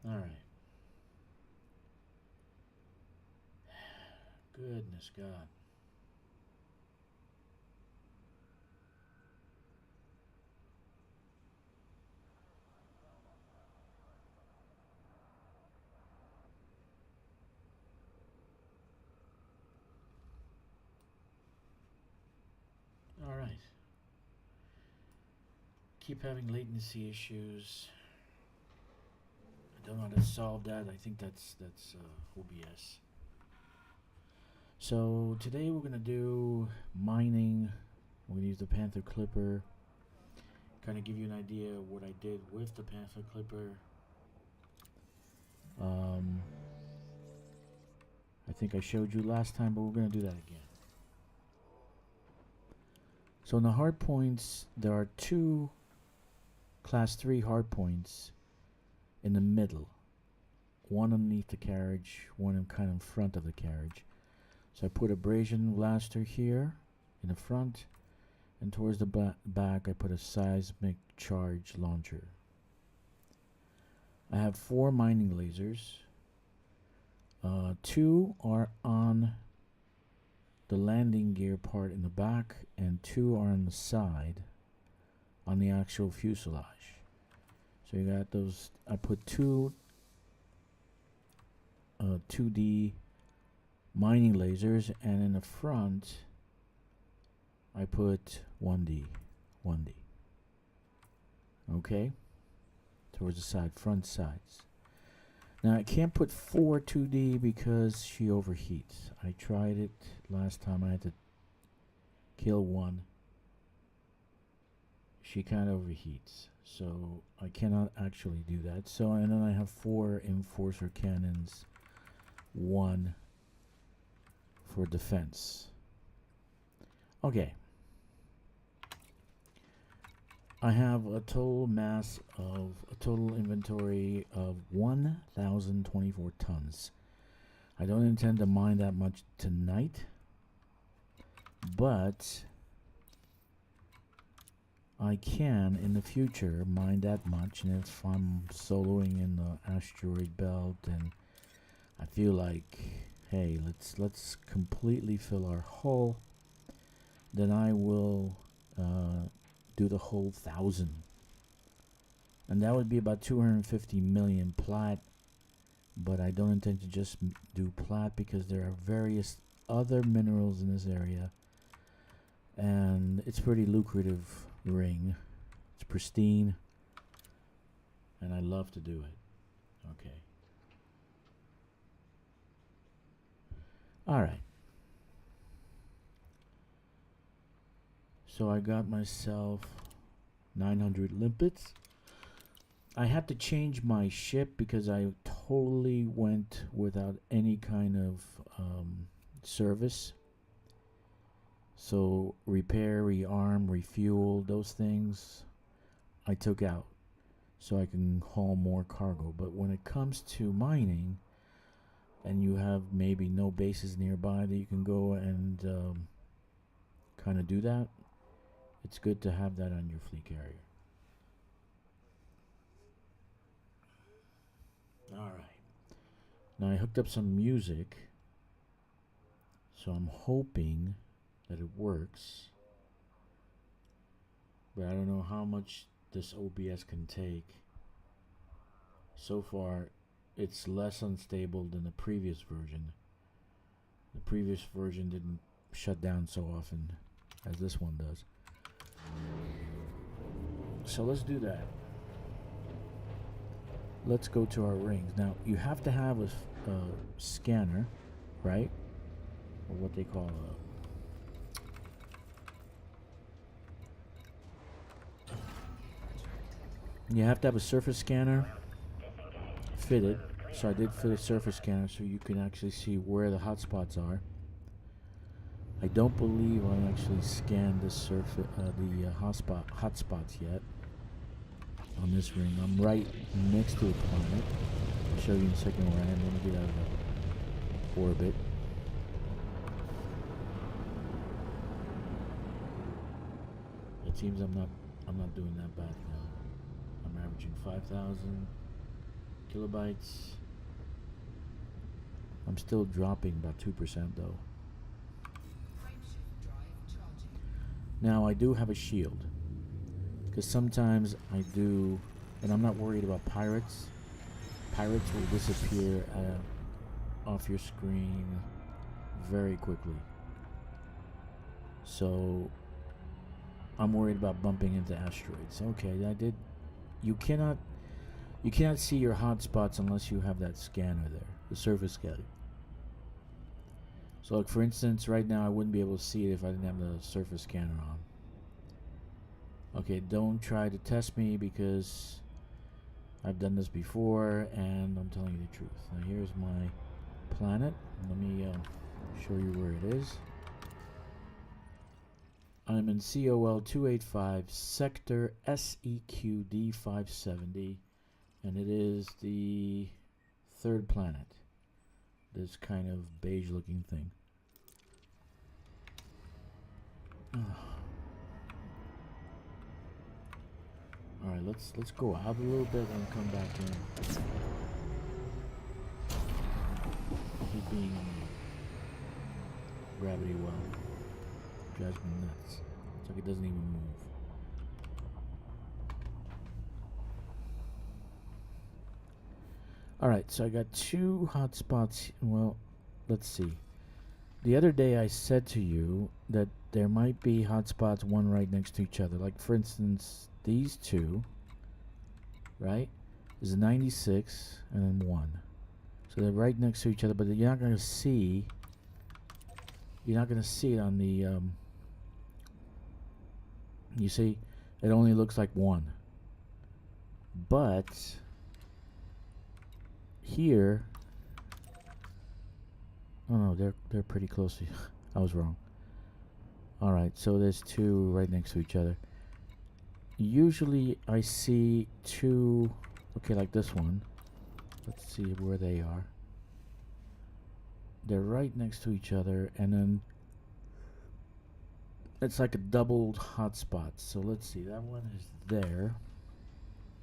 All right. Goodness God. All right. Keep having latency issues. I don't know how to solve that. I think that's OBS. So today we're gonna do mining. We're gonna use the Panther clipper. Kind of give you an idea of what I did with the Panther clipper. I think I showed you last time, but we're gonna do that again. So in the hard points, there are two class 3 hard points in the middle. One underneath the carriage, one in kind of in front of the carriage. So I put abrasion blaster here in the front, and towards the back I put a seismic charge launcher. I have 4 mining lasers. 2 are on the landing gear part in the back, and 2 are on the side on the actual fuselage. So you got those. I put 2D mining lasers, and in the front I put 1D. Okay, towards the side, front sides. Now I can't put 4 2D because she overheats. I tried it last time. I had to kill one. She kind of overheats, so I cannot actually do that. So, and then I have 4 enforcer cannons, 1 for defense. Okay. I have a total inventory of 1,024 tons. I don't intend to mine that much tonight, but I can in the future mine that much. And if I'm soloing in the asteroid belt and I feel like, hey, let's completely fill our hull, then I will do the whole 1,000, and that would be about 250 million plat. But I don't intend to just do plat because there are various other minerals in this area, and it's pretty lucrative ring. It's pristine, and I love to do it. Okay. All right. So I got myself 900 limpets. I had to change my ship because I totally went without any kind of service. So repair, rearm, refuel, those things I took out so I can haul more cargo. But when it comes to mining, and you have maybe no bases nearby that you can go and kind of do that, it's good to have that on your fleet carrier. Alright. Now I hooked up some music, so I'm hoping that it works. But I don't know how much this OBS can take. So far, it's less unstable than the previous version. The previous version didn't shut down so often as this one does. So let's do that. Let's go to our rings. Now, you have to have a scanner, right? Or what they call you have to have a surface scanner fitted. So I did fit a surface scanner so you can actually see where the hotspots are. I don't believe I actually scanned the hotspots yet on this ring. I'm right next to a planet. I'll show you in a second where I am. Let me get out of the orbit. It seems I'm not doing that bad now. I'm averaging 5,000 kilobytes. I'm still dropping about 2% though. Now I do have a shield, because sometimes I do, and I'm not worried about pirates. Pirates will disappear off your screen very quickly. So I'm worried about bumping into asteroids. Okay, I did. You cannot see your hotspots unless you have that scanner there, the surface scanner. So like for instance, right now I wouldn't be able to see it if I didn't have the surface scanner on. Okay, don't try to test me because I've done this before and I'm telling you the truth. Now here's my planet. Let me show you where it is. I'm in COL 285 sector SEQD 570, and it is the third planet. This kind of beige looking thing. Alright, let's go out a little bit and come back in. Keep being on the gravity well. Drives me nuts. It's like it doesn't even move. Alright, so I got 2 hotspots. Well, let's see. The other day I said to you that there might be hotspots one right next to each other. Like for instance, these 2, right? Is 96 and then 1. So they're right next to each other, but you're not going to see it on the you see, it only looks like 1. But here, oh no, they're pretty close to I was wrong. Alright, so there's 2 right next to each other. Usually I see 2, okay, like this one. Let's see where they are. They're right next to each other, and then it's like a doubled hotspot. So let's see, that one is there.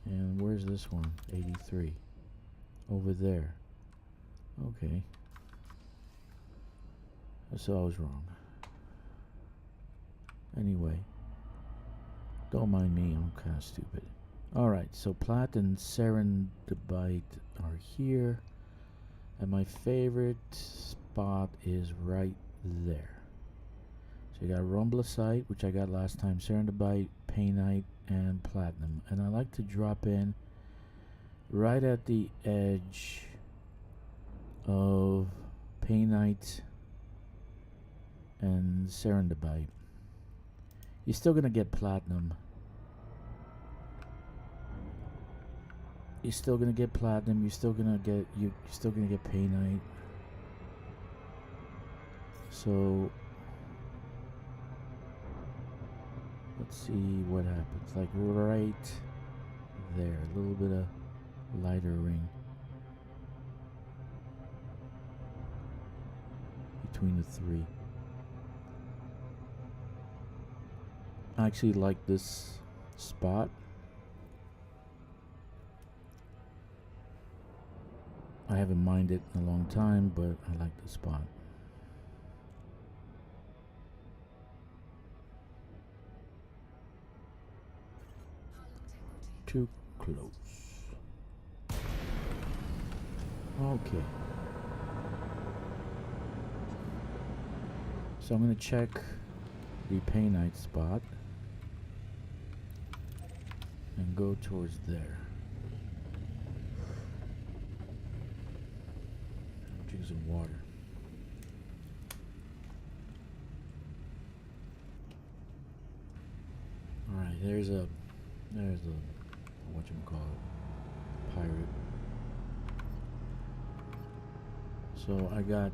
And where's this one? 83. Over there. Okay. So I was wrong. Anyway. Don't mind me, I'm kind of stupid. Alright, so Plat and Serendipite are here. And my favorite spot is right there. So you got Rumblecite, which I got last time, Serendipite, Painite, and Platinum. And I like to drop in right at the edge of Painite and Serendipite. You're still gonna get Platinum. You're still gonna get Platinum. You're still gonna get Painite. So let's see what happens. Like right there, a little bit of lighter ring between the 3. I actually like this spot. I haven't minded in a long time, but I like the spot. Too close. Okay. So I'm going to check the Painite spot and go towards there. Drink some water. Alright, there's a whatchamacallit, pirate. So I got,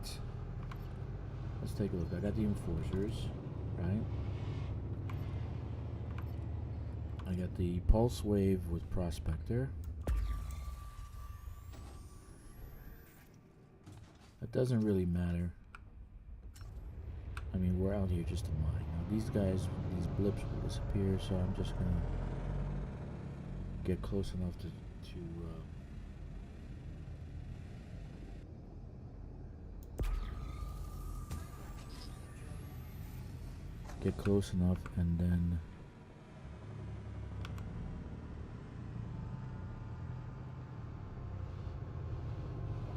let's take a look. I got the enforcers, right? I got the pulse wave with prospector. That doesn't really matter. I mean, we're out here just to mine. Now these guys, these blips will disappear, so I'm just gonna get close enough to get close enough and then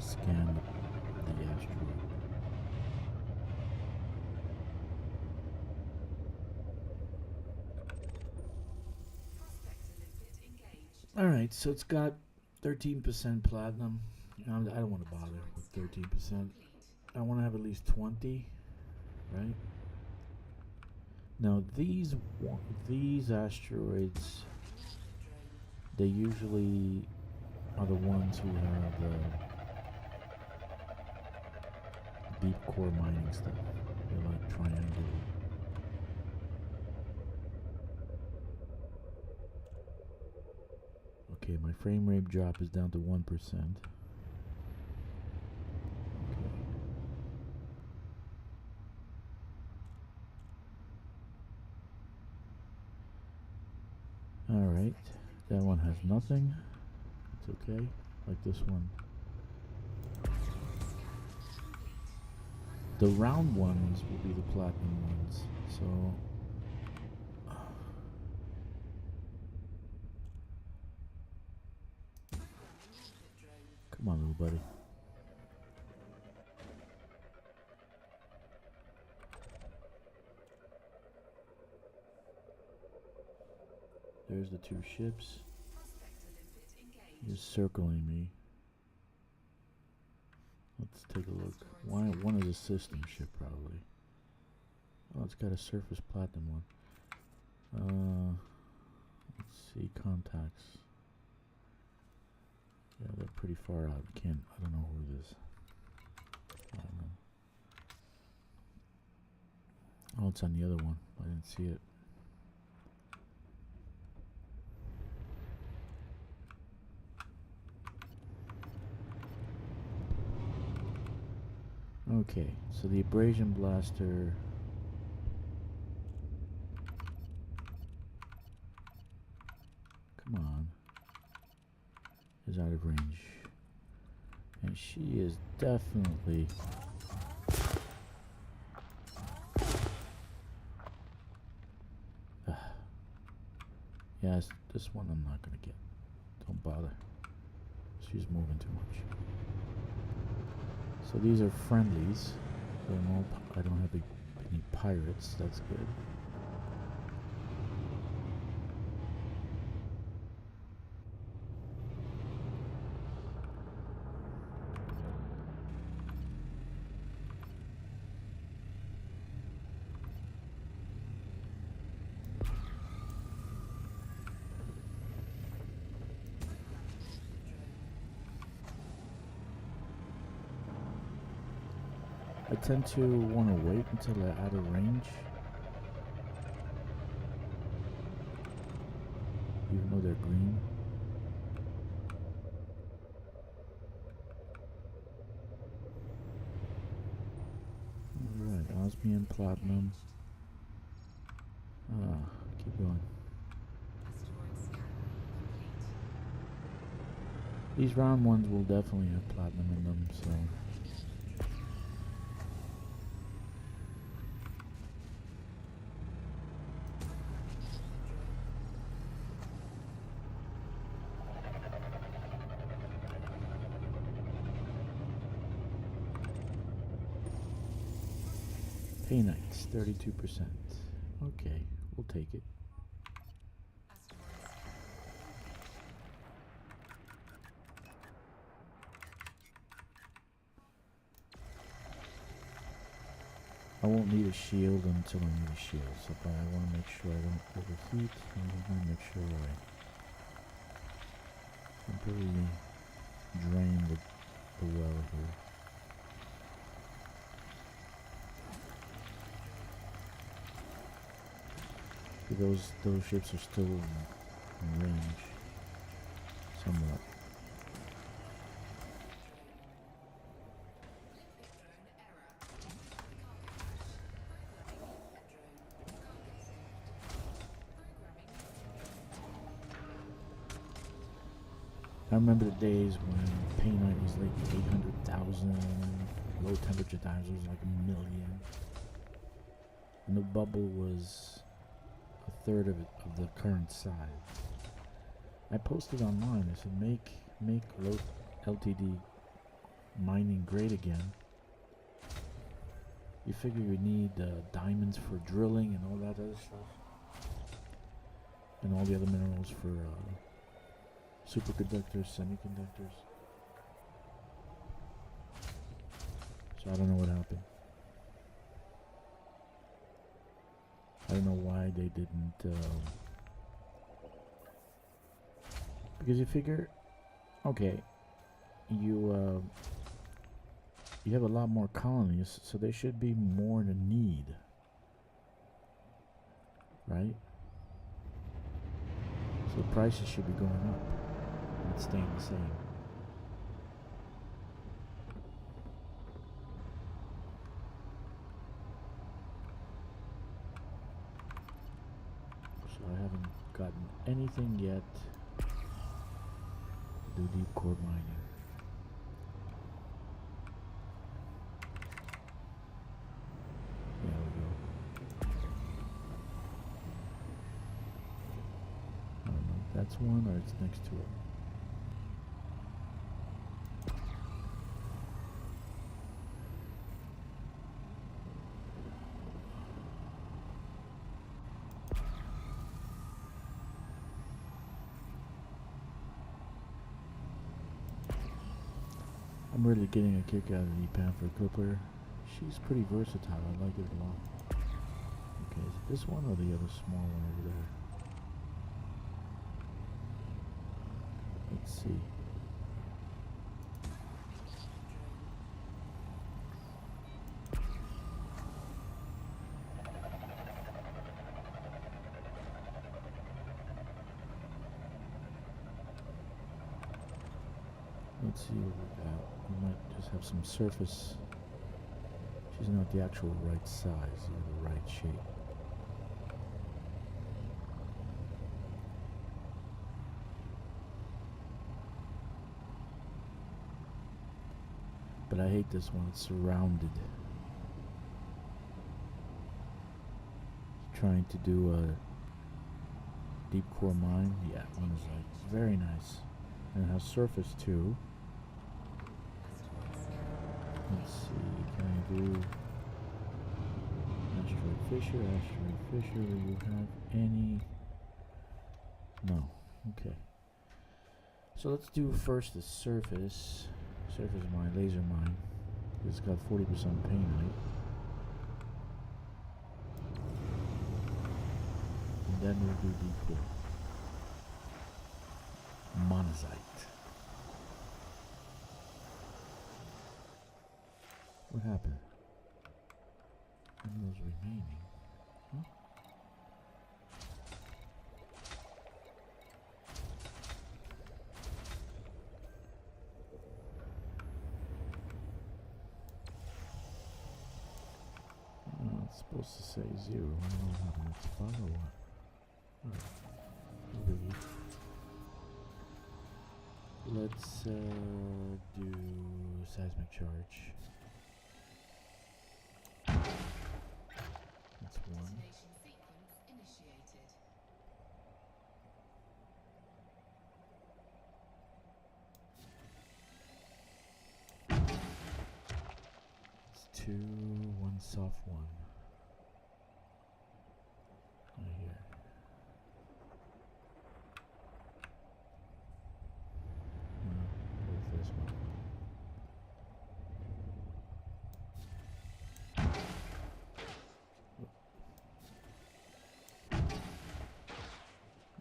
scan the asteroid. Alright, so it's got 13% platinum. I don't want to bother with 13%. I want to have at least 20, right? Now these asteroids, they usually are the ones who have the deep core mining stuff. They're like triangular. Okay, my frame rate drop is down to 1%. Alright, that one has nothing. It's okay, like this one. The round ones will be the platinum ones, so... Come on, little buddy. There's the two ships. He's circling me. Let's take a look. One is a system ship, probably. Oh, it's got a surface platinum one. Let's see, contacts. Yeah, they're pretty far out. I don't know who it is. I don't know. Oh, it's on the other one. I didn't see it. Okay, so the abrasion blaster come on is out of range, and she is definitely yes, this one I'm not gonna get. Don't bother. She's moving too much. So these are friendlies. I don't have any pirates. That's good. I tend to want to wait until they're out of range, even though they're green. Alright, osmium, platinum. Keep going. These round ones will definitely have platinum in them, so... Pay nights, 32%. Okay, we'll take it. I won't need a shield until I need a shield, so but I want to make sure I don't overheat, and I want to make sure I completely drain the well here. Those ships are still in range, somewhat. I remember the days when paint night was like 800,000, low temperature times was like 1,000,000, and the bubble was a third of the current size. I posted online. I said, make low LTD mining great again. You figure you need diamonds for drilling and all that other stuff, and all the other minerals for superconductors, semiconductors. So I don't know what happened. I don't know why they didn't. Because you figure, okay, you have a lot more colonies, so there should be more to need, right? So the prices should be going up, not staying the same. So I haven't gotten anything yet to do deep core mining. There we go. I don't know if that's one or it's next to it. I'm really getting a kick out of the Panther Clipper. She's pretty versatile. I like it a lot. Okay, is it this one or the other small one over there? Let's see. Let's see what we got. We might just have some surface. She's not the actual right size or the right shape. But I hate this one. It's surrounded. Trying to do a deep core mine. Yeah, one is like very nice. And it has surface too. Let's see, can I do asteroid fisher? Do you have any? No. Okay. So let's do first the surface. Surface mine, laser mine. It's got 40% painite. And then we'll do deep core. Monazite. What happened? Minerals remaining. Huh? Oh, it's supposed to say 0. I don't know what happened. It's bug or what? Alright. Let's do seismic charge. That's one. Activation sequence initiated. It's 2, 1 soft one. Right here. With this one.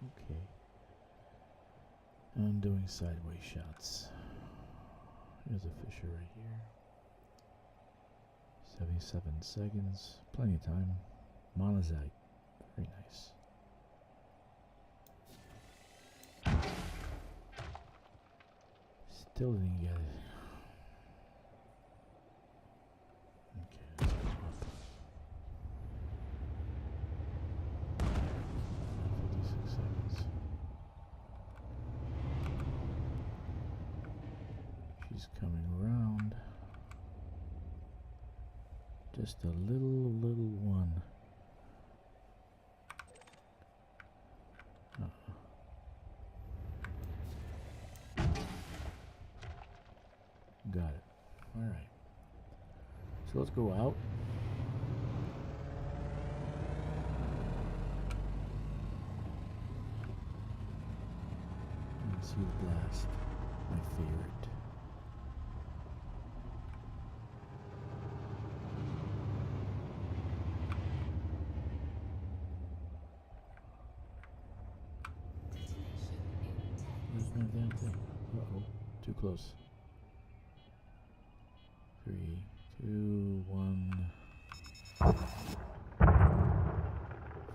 Okay. I'm doing sideways shots. Here's a fisher right here. 77 seconds. Plenty of time. Monazite. Very nice. Still didn't get it. Okay, let's go up. 56 seconds. She's coming around. Just a little one. Got it. Alright. So let's go out. And see the blast. My favorite. Where's my damn thing? Uh-oh. Too close. 3, 2, 1.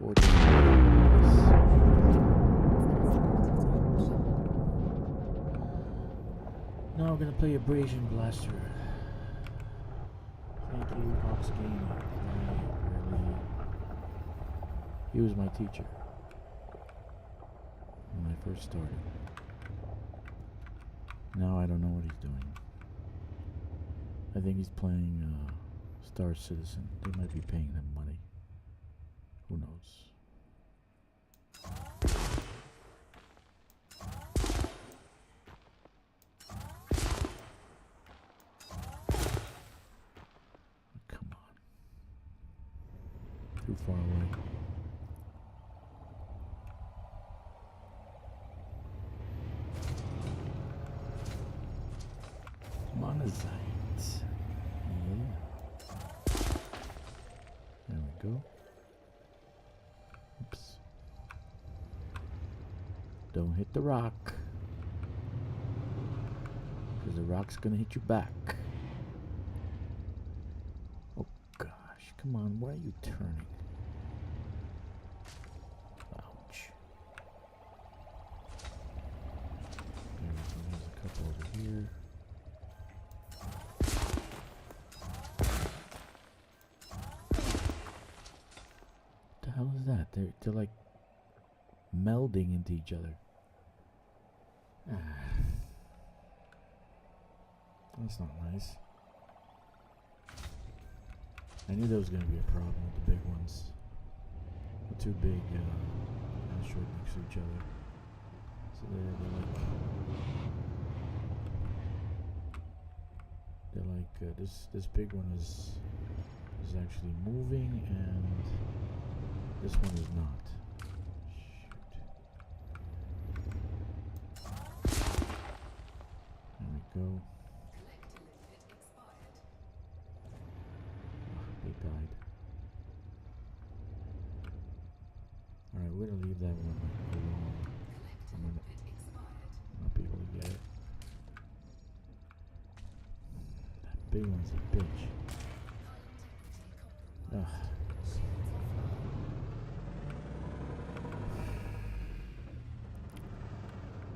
40. Now we're gonna play Abrasion Blaster. Thank you, Hawks Gaming. Really. He was my teacher when I first started. Now I don't know what he's doing. I think he's playing Star Citizen. They might be paying him money. Who knows? Come on. Too far away. Monazite. Yeah. There we go. Oops. Don't hit the rock. Because the rock's gonna hit you back. Oh gosh, come on, why are you turning? Ouch. There we go, there's a couple over here. What the hell is that? They're like melding into each other. That's not nice. I knew there was going to be a problem with the big ones. The two big asteroids next to each other. So they're like this big one is actually moving, and this one is not. Shoot. There we go. They died. Alright, we're gonna leave that one alone. I'm gonna not be able to get it. That big one's a bitch. Ugh.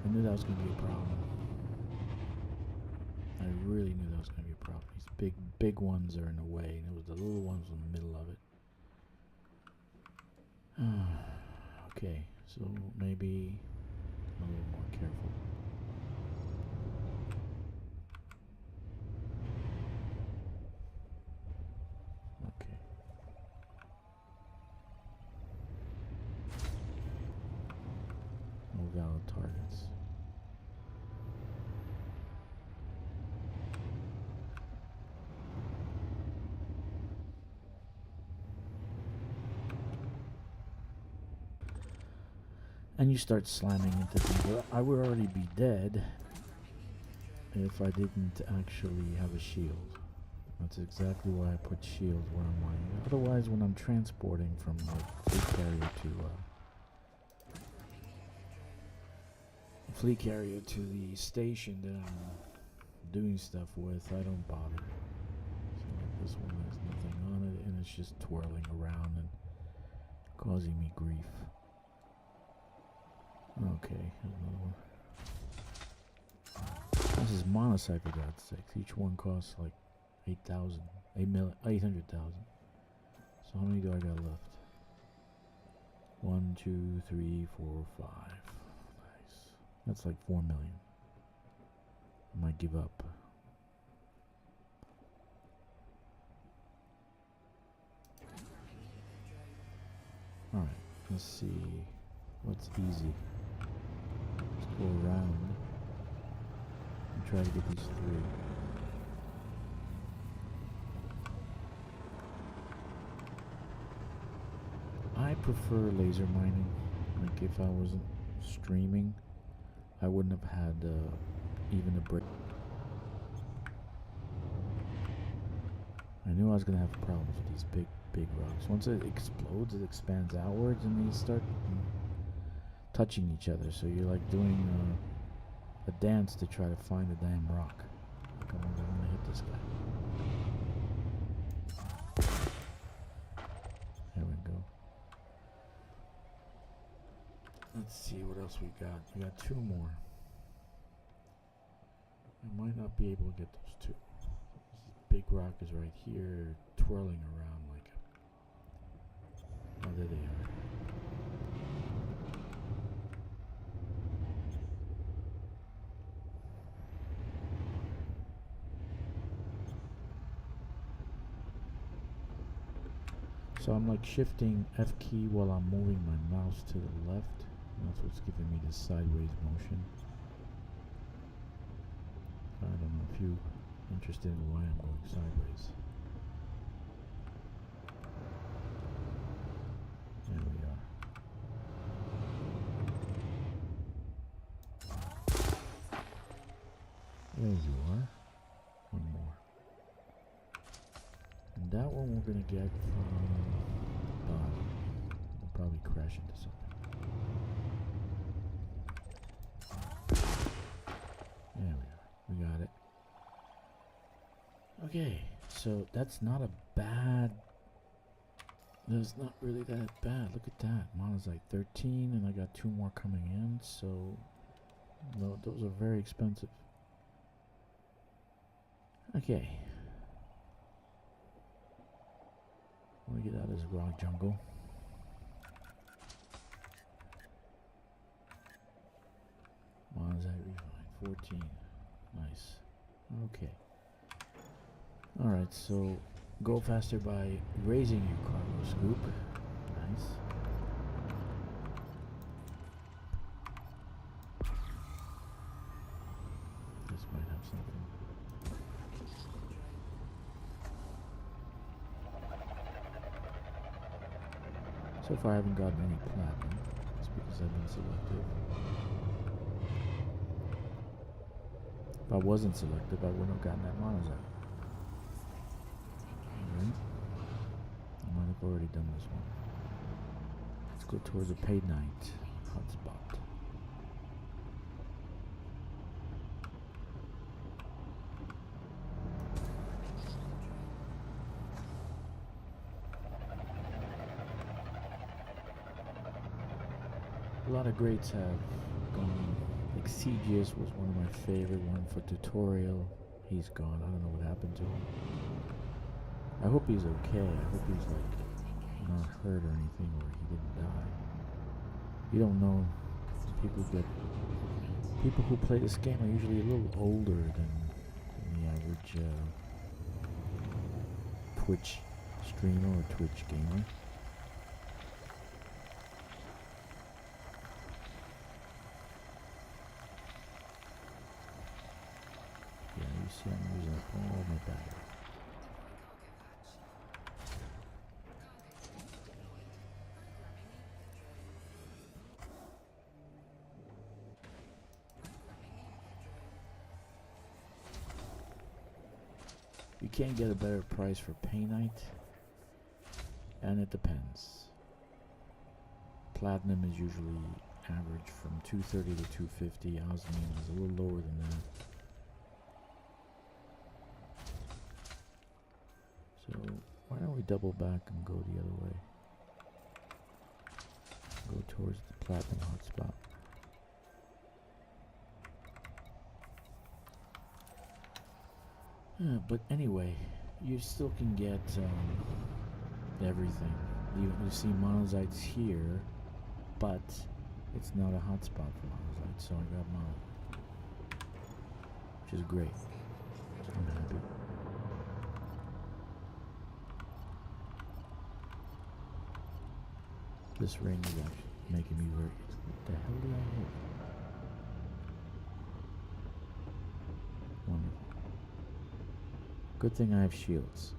I knew that was gonna be a problem. I really knew that was gonna be a problem. These big ones are in the way, and it was the little ones in the middle of it. Okay, so maybe a little more careful. Okay. No valid targets. And you start slamming into things. I would already be dead if I didn't actually have a shield. That's exactly why I put shields where I'm lying. Otherwise, when I'm transporting from like fleet carrier to the station that I'm doing stuff with, I don't bother. So like this one has nothing on it, and it's just twirling around and causing me grief. Okay, here's another one. This is monocycle for God's sakes. Each one costs like 8,000, 800,000. So how many do I got left? 1, 2, 3, 4, 5. Nice. That's like 4 million. I might give up. Alright, let's see what's easy. Let's go around and try to get these 3. I prefer laser mining. Like if I wasn't streaming, I wouldn't have had even a break. I knew I was gonna have problems with these big rocks. Once it explodes, it expands outwards, and they start touching each other. So you're like doing a dance to try to find the damn rock. Come on, I'm gonna hit this guy. There we go. Let's see what else we got. We got 2 more. I might not be able to get those 2. This big rock is right here, twirling around like a... Oh, there they are. So I'm like shifting F key while I'm moving my mouse to the left. And that's what's giving me this sideways motion. I don't know if you're interested in why I'm going sideways. There we are. There you are. One more. And that one we're going to get from the bottom. We'll probably crash into something. There we are. We got it. Okay, so that's not a bad... That's not really that bad. Look at that. Mono's like 13, and I got 2 more coming in, so... No, those are very expensive. Okay. Let me get out of this rock jungle. Mono's at refine. 14. Nice. Okay. Alright, so go faster by raising your cargo scoop. Nice. This might have something. So far I haven't gotten any platinum. It's because I've been selective. If I wasn't selective, I wouldn't have gotten that monozyte. Alright. I might have already done this one. Let's go towards a paid night hotspot. A lot of greats have gone. Like CGS was one of my favorite one for tutorial. He's gone. I don't know what happened to him. I hope he's okay. I hope he's like not hurt or anything, or he didn't die. You don't know. People who play this game are usually a little older than the average Twitch streamer or Twitch gamer. Yeah, you see I'm using up all my battery. You can't get a better price for Paynite, and it depends. Platinum is usually average from 230 to 250. Osmium is a little lower than that. So why don't we double back and go the other way? Go towards the platinum hotspot. But anyway, you still can get everything. You see monocytes here, but it's not a hotspot for monocytes, so I got mono, which is great. I'm happy. This ring is actually making me very. What the hell did I hit? Wonderful. Good thing I have shields.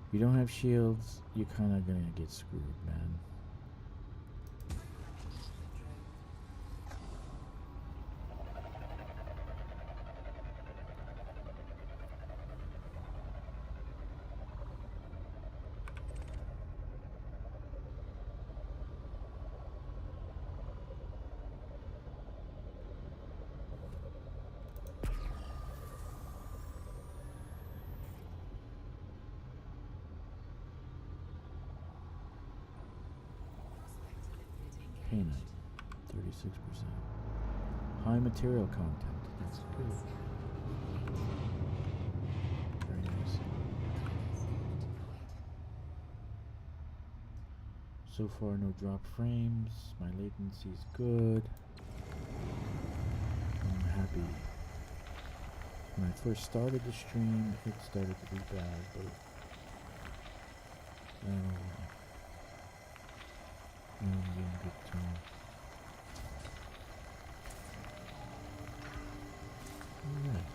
If you don't have shields, you're kind of gonna get screwed, man. Painite, 36%. High material content. That's good. Very nice. So far, no drop frames. My latency is good. I'm happy. When I first started the stream, it started to be bad, but I'm getting good tone. Alright.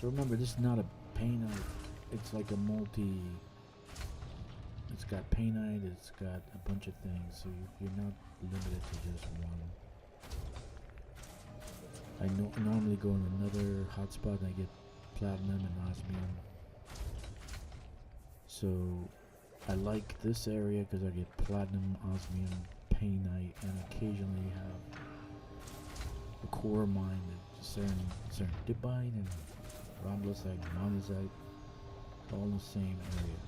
So remember, this is not a painite. It's like a multi. It's got painite. It's got a bunch of things. So you're not limited to just one. I normally go in another hotspot and I get platinum and osmium. So I like this area because I get platinum, osmium, painite, and occasionally have a core mine and serendipite and rhombocyte, monazite, all in the same area.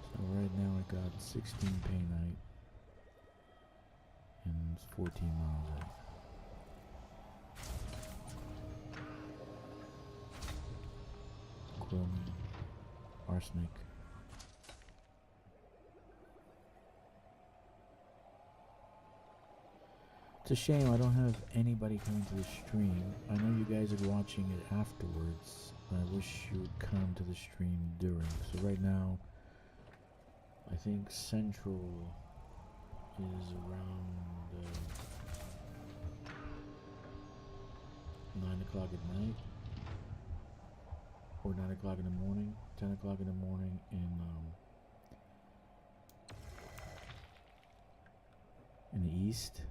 So right now I got 16 painite and 14 monazite. Chrome, arsenic. It's a shame I don't have anybody coming to the stream. I know you guys are watching it afterwards, but I wish you would come to the stream during. So right now, I think Central is around 9 o'clock at night, or 9 o'clock in the morning, 10 o'clock in the morning in the East.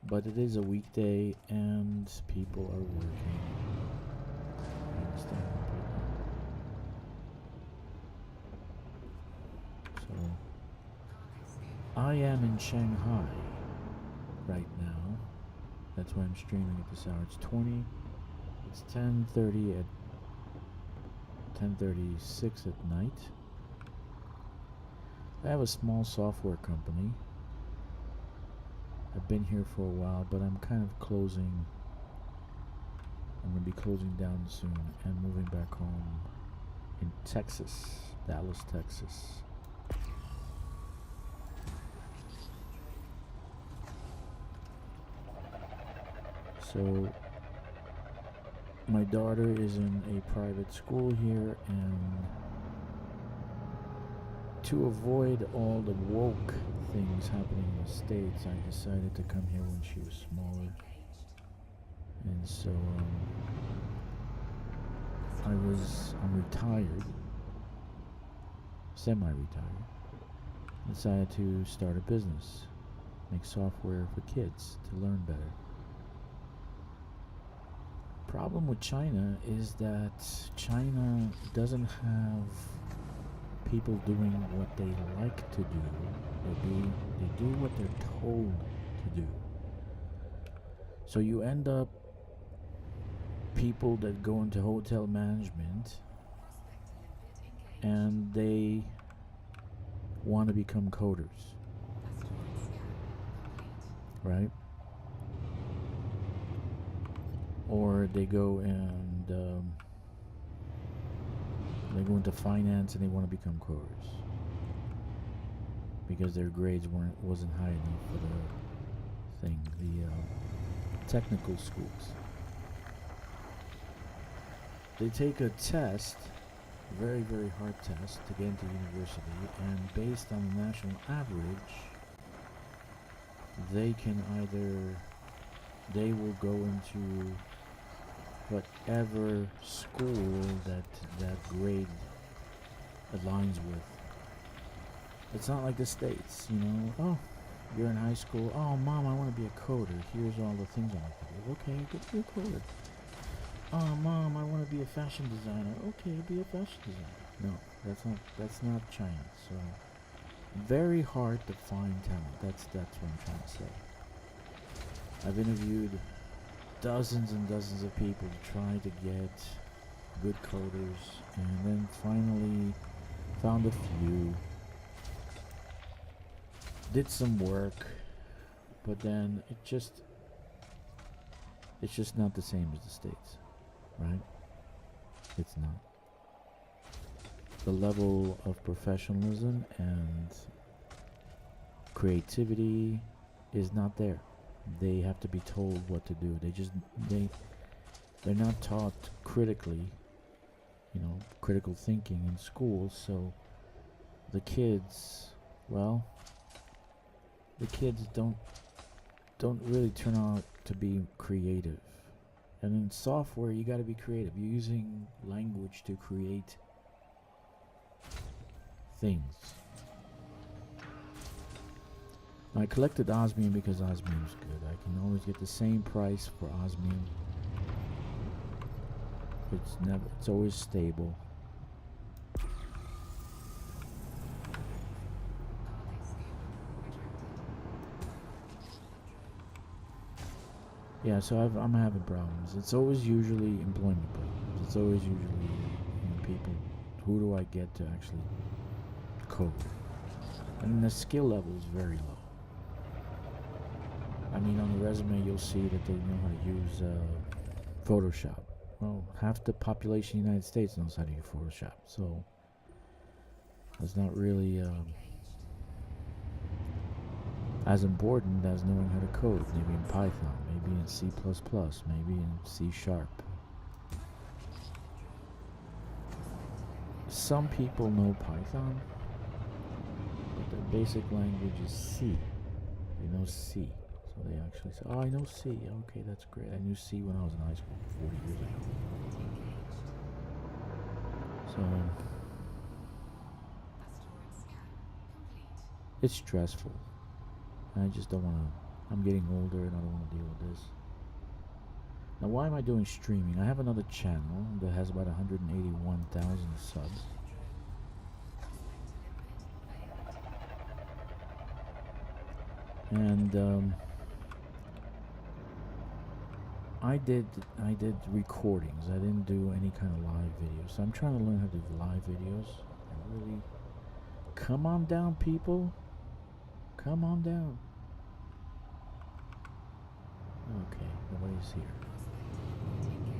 But it is a weekday and people are working. I understand completely. So I am in Shanghai right now. That's why I'm streaming at this hour. It's 10:30 at 10:36 at night. I have a small software company. I've been here for a while, but I'm kind of closing. I'm going to be closing down soon and moving back home in Texas, Dallas, Texas. So my daughter is in a private school here, and to avoid all the woke things happening in the States, I decided to come here when she was smaller. And so I'm retired, semi-retired, decided to start a business, make software for kids to learn better. Problem with China is that China doesn't have people doing what they like to do. They do what they're told to do. So you end up people that go into hotel management and they want to become coders, right? Or they go and they go into finance and they want to become coders because their grades wasn't high enough for the thing, the technical schools. They take a test, very, very hard test to get into university, and based on the national average, they will go into whatever school that grade aligns with. It's not like the States, oh, you're in high school, oh, mom, I want to be a coder, here's all the things I like to do. Okay, good to be a coder. Oh, mom, I want to be a fashion designer. Okay, be a fashion designer. No, that's not China. So very hard to find talent. That's what I'm trying to say. I've interviewed dozens and dozens of people to try to get good coders, and then finally found a few. Did some work, but then it's just not the same as the States. Right? It's not. The level of professionalism and creativity is not there. They have to be told what to do. They're not taught critically, critical thinking in school, so the kids don't really turn out to be creative. And in software, you got to be creative. You're using language to create things. I collected osmium because osmium is good. I can always get the same price for osmium. It's always stable. Yeah, so I'm having problems. It's always usually employment problems. It's always usually people. Who do I get to actually code? And the skill level is very low. I mean, on the resume you'll see that they know how to use Photoshop. Well, half the population of the United States knows how to use Photoshop, so that's not really as important as knowing how to code. Maybe in Python, maybe in C++, maybe in C#. Some people know Python, but the basic language is C. They know C. So they actually say, oh, I know C. Okay, that's great. I knew C when I was in high school 40 years ago. So it's stressful. I just don't want to. I'm getting older and I don't want to deal with this. Now, why am I doing streaming? I have another channel that has about 181,000 subs. And I did recordings. I didn't do any kind of live videos. So I'm trying to learn how to do live videos. And really, come on down, people. Come on down. Okay, nobody's here.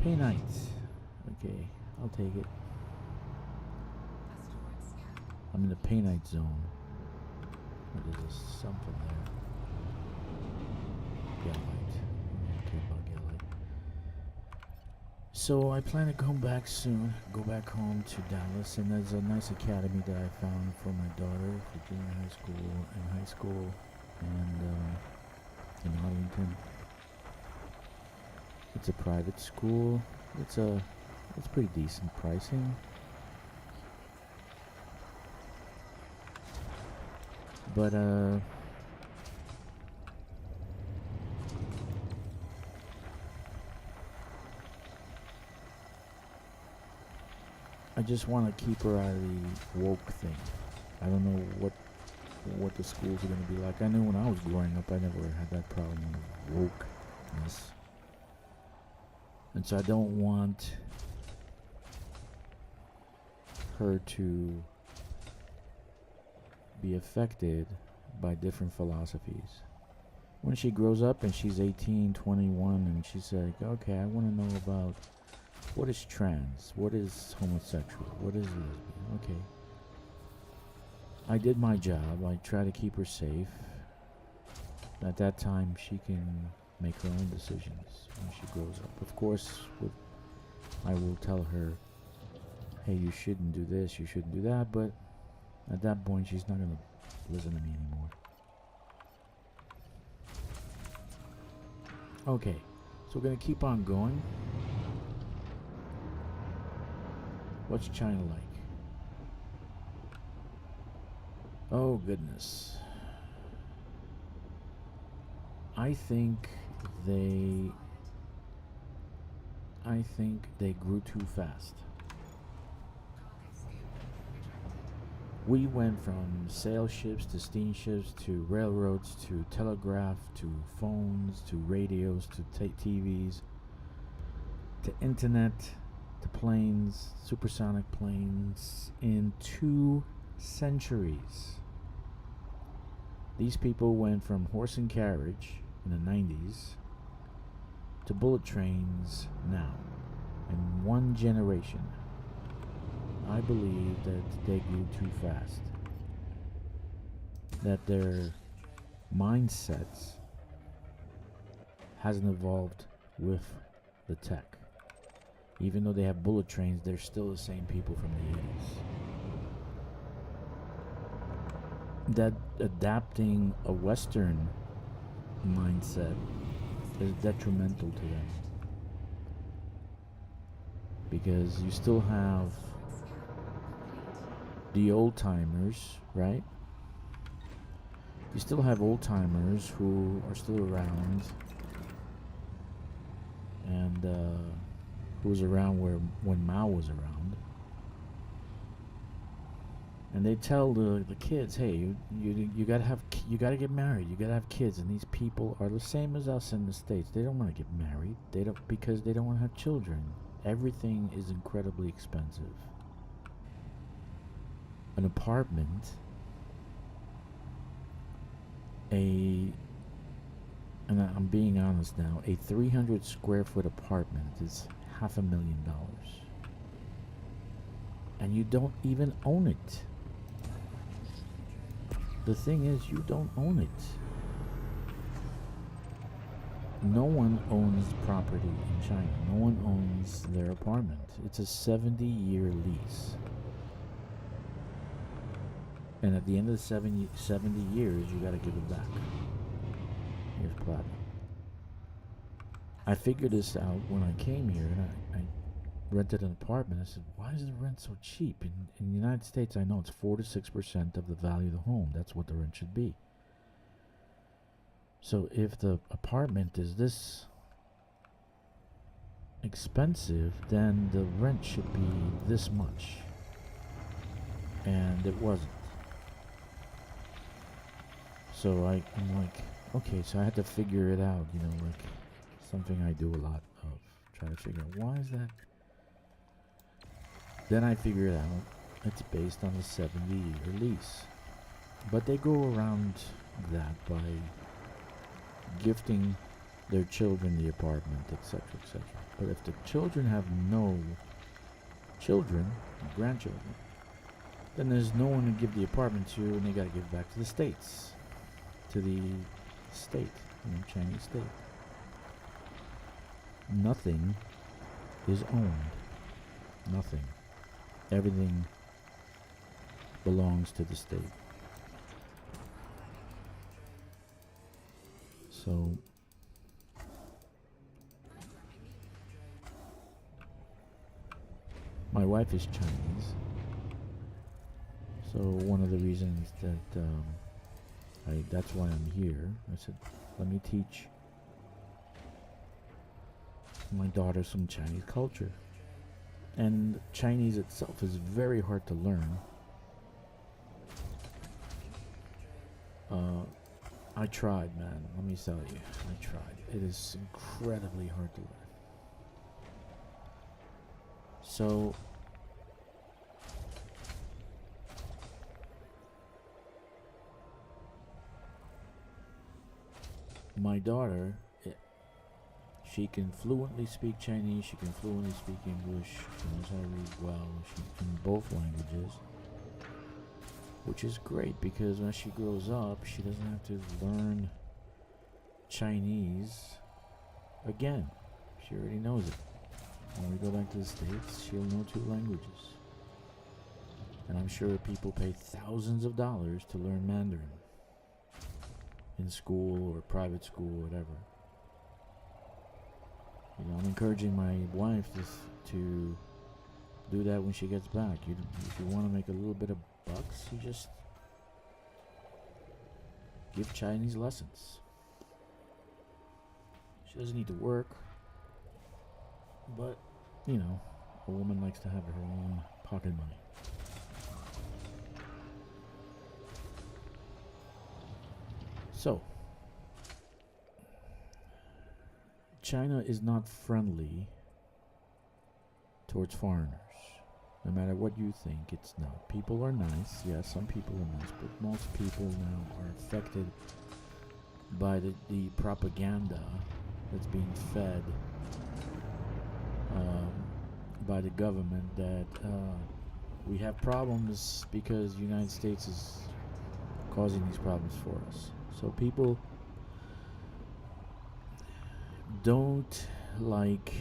Pay nights. Okay, I'll take it. I'm in the pay night zone. There's something there. Get light. Okay, about get light. So I plan to come back soon. Go back home to Dallas, and there's a nice academy that I found for my daughter for junior high school, and in Arlington. It's a private school. It's a It's pretty decent pricing. But I just want to keep her out of the woke thing. I don't know what the schools are going to be like. I know when I was growing up, I never had that problem with wokeness. And so I don't want her to be affected by different philosophies. When she grows up and she's 18, 21, and she's like, okay, I want to know about what is trans, what is homosexual, what is lesbian. Okay. I did my job. I try to keep her safe. At that time, she can make her own decisions when she grows up. Of course, I will tell her, hey, you shouldn't do this, you shouldn't do that, but at that point, she's not going to listen to me anymore. Okay, so we're going to keep on going. What's China like? Oh, goodness. I think they grew too fast. We went from sail ships to steamships to railroads to telegraph to phones to radios to TVs to internet to planes, supersonic planes in 2 centuries. These people went from horse and carriage in the 90s to bullet trains now in 1 generation. I believe that they grew too fast. That their mindsets hasn't evolved with the tech. Even though they have bullet trains, they're still the same people from the 80s. That adapting a Western mindset is detrimental to them. Because you still have the old timers, right? You still have old timers who are still around, and who was around when Mao was around, and they tell the kids, hey, you gotta get married, you gotta have kids, and these people are the same as us in the States. They don't want to get married. They don't, because they don't want to have children. Everything is incredibly expensive. An apartment, and I'm being honest now, a 300 square foot apartment is $500,000. And you don't even own it. The thing is, you don't own it. No one owns property in China. No one owns their apartment. It's a 70-year lease. And at the end of the 70 years, you gotta give it back. Here's platinum. I figured this out when I came here, and I rented an apartment. I said, why is the rent so cheap? In the United States, I know it's 4 to 6% of the value of the home. That's what the rent should be. So if the apartment is this expensive, then the rent should be this much. And it wasn't. So I'm like, okay, so I had to figure it out, like something I do a lot of, try to figure out, why is that? Then I figured out it's based on a 70-year lease. But they go around that by gifting their children the apartment, etc., etc. But if the children have no children, grandchildren, then there's no one to give the apartment to, and they gotta give it back to the States. To the state, Chinese state. Nothing is owned. Nothing. Everything belongs to the state. So My wife is Chinese, so one of the reasons that that's why I'm here. I said, let me teach my daughter some Chinese culture. And Chinese itself is very hard to learn. I tried, man. Let me tell you, I tried. It is incredibly hard to learn. So my daughter, she can fluently speak Chinese, she can fluently speak English, she knows how to read well, she in both languages, which is great because when she grows up, she doesn't have to learn Chinese again. She already knows it. When we go back to the States, she'll know 2 languages. And I'm sure people pay thousands of dollars to learn Mandarin in school or private school or whatever. You know, I'm encouraging my wife to do that when she gets back. If you want to make a little bit of bucks, you just give Chinese lessons. She doesn't need to work, but, you know, a woman likes to have her own pocket money. So, China is not friendly towards foreigners. No matter what you think, it's not. People are nice. Yes, some people are nice, but most people now are affected by the propaganda that's being fed by the government that we have problems because the United States is causing these problems for us. So people don't like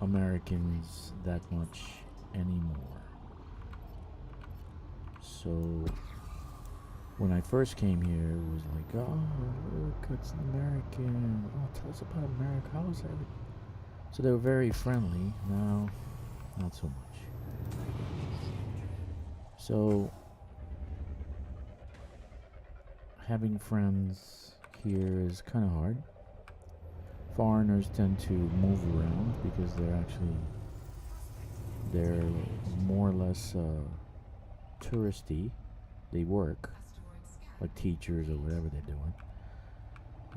Americans that much anymore. So when I first came here, it was like, oh, look, it's an American. Oh, tell us about America. How is everything? So they were very friendly. Now, not so much. So having friends here is kind of hard. Foreigners tend to move around because they're more or less touristy. They work like teachers or whatever they're doing,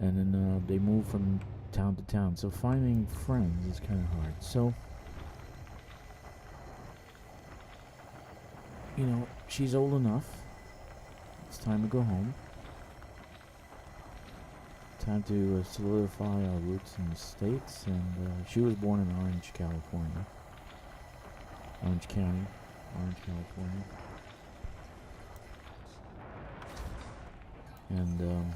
and then they move from town to town. So finding friends is kind of hard. So, you know, she's old enough. It's time to go home. Time to solidify our roots in the States. And she was born in Orange, California. Orange County, Orange, California. And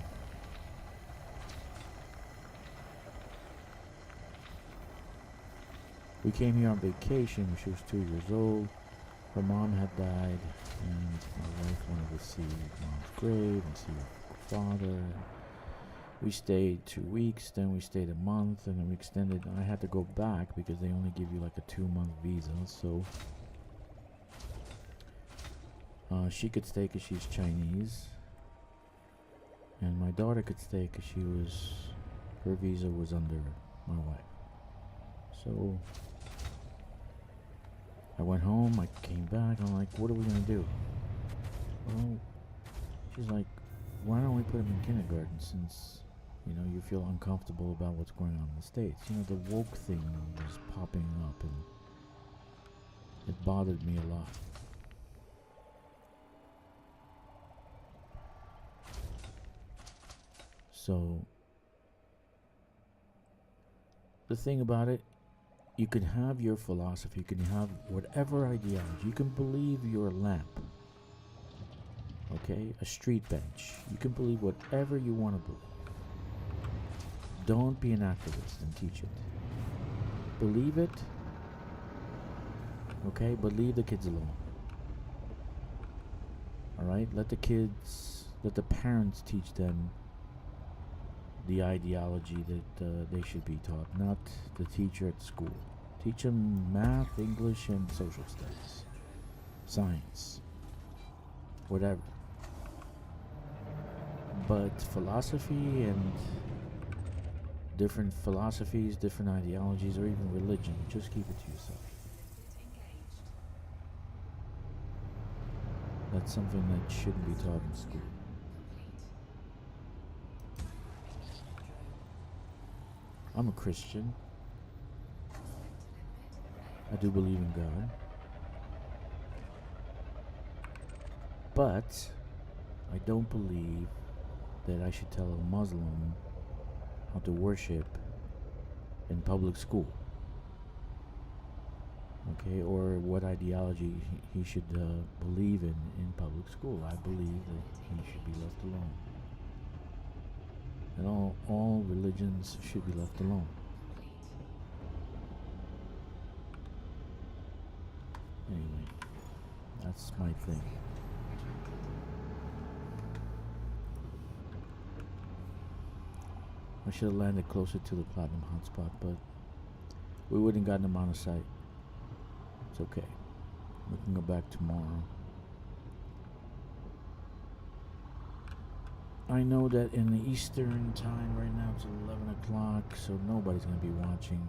we came here on vacation when she was 2 years old. Her mom had died, and my wife wanted to see mom's grave and see her father. We stayed 2 weeks, then we stayed a month, and then we extended. I had to go back because they only give you like a 2-month visa, so she could stay because she's Chinese, and my daughter could stay because her visa was under my wife. So I went home, I came back, I'm like, what are we gonna do? Well, she's like, why don't we put him in kindergarten since, you know, you feel uncomfortable about what's going on in the States. You know, the woke thing was popping up and it bothered me a lot. So the thing about it, you can have your philosophy, you can have whatever ideology, you can believe your lamp, okay, a street bench, you can believe whatever you want to believe. Don't be an activist and teach it. Believe it, okay, but leave the kids alone. Alright, let the parents teach them the ideology that they should be taught, not the teacher at school Teach them math, English, and social studies, science, whatever. But philosophy and different philosophies, different ideologies, or even religion, just keep it to yourself. Engaged. That's something that shouldn't be taught in school. I'm a Christian. I do believe in God. But I don't believe that I should tell a Muslim how to worship in public school. Okay, or what ideology he should believe in public school. I believe that he should be left alone. And all religions should be left alone. Anyway, that's my thing. I should have landed closer to the platinum hotspot, but we wouldn't gotten him on the site. It's okay. We can go back tomorrow. I know that in the Eastern time right now it's 11 o'clock, so nobody's going to be watching.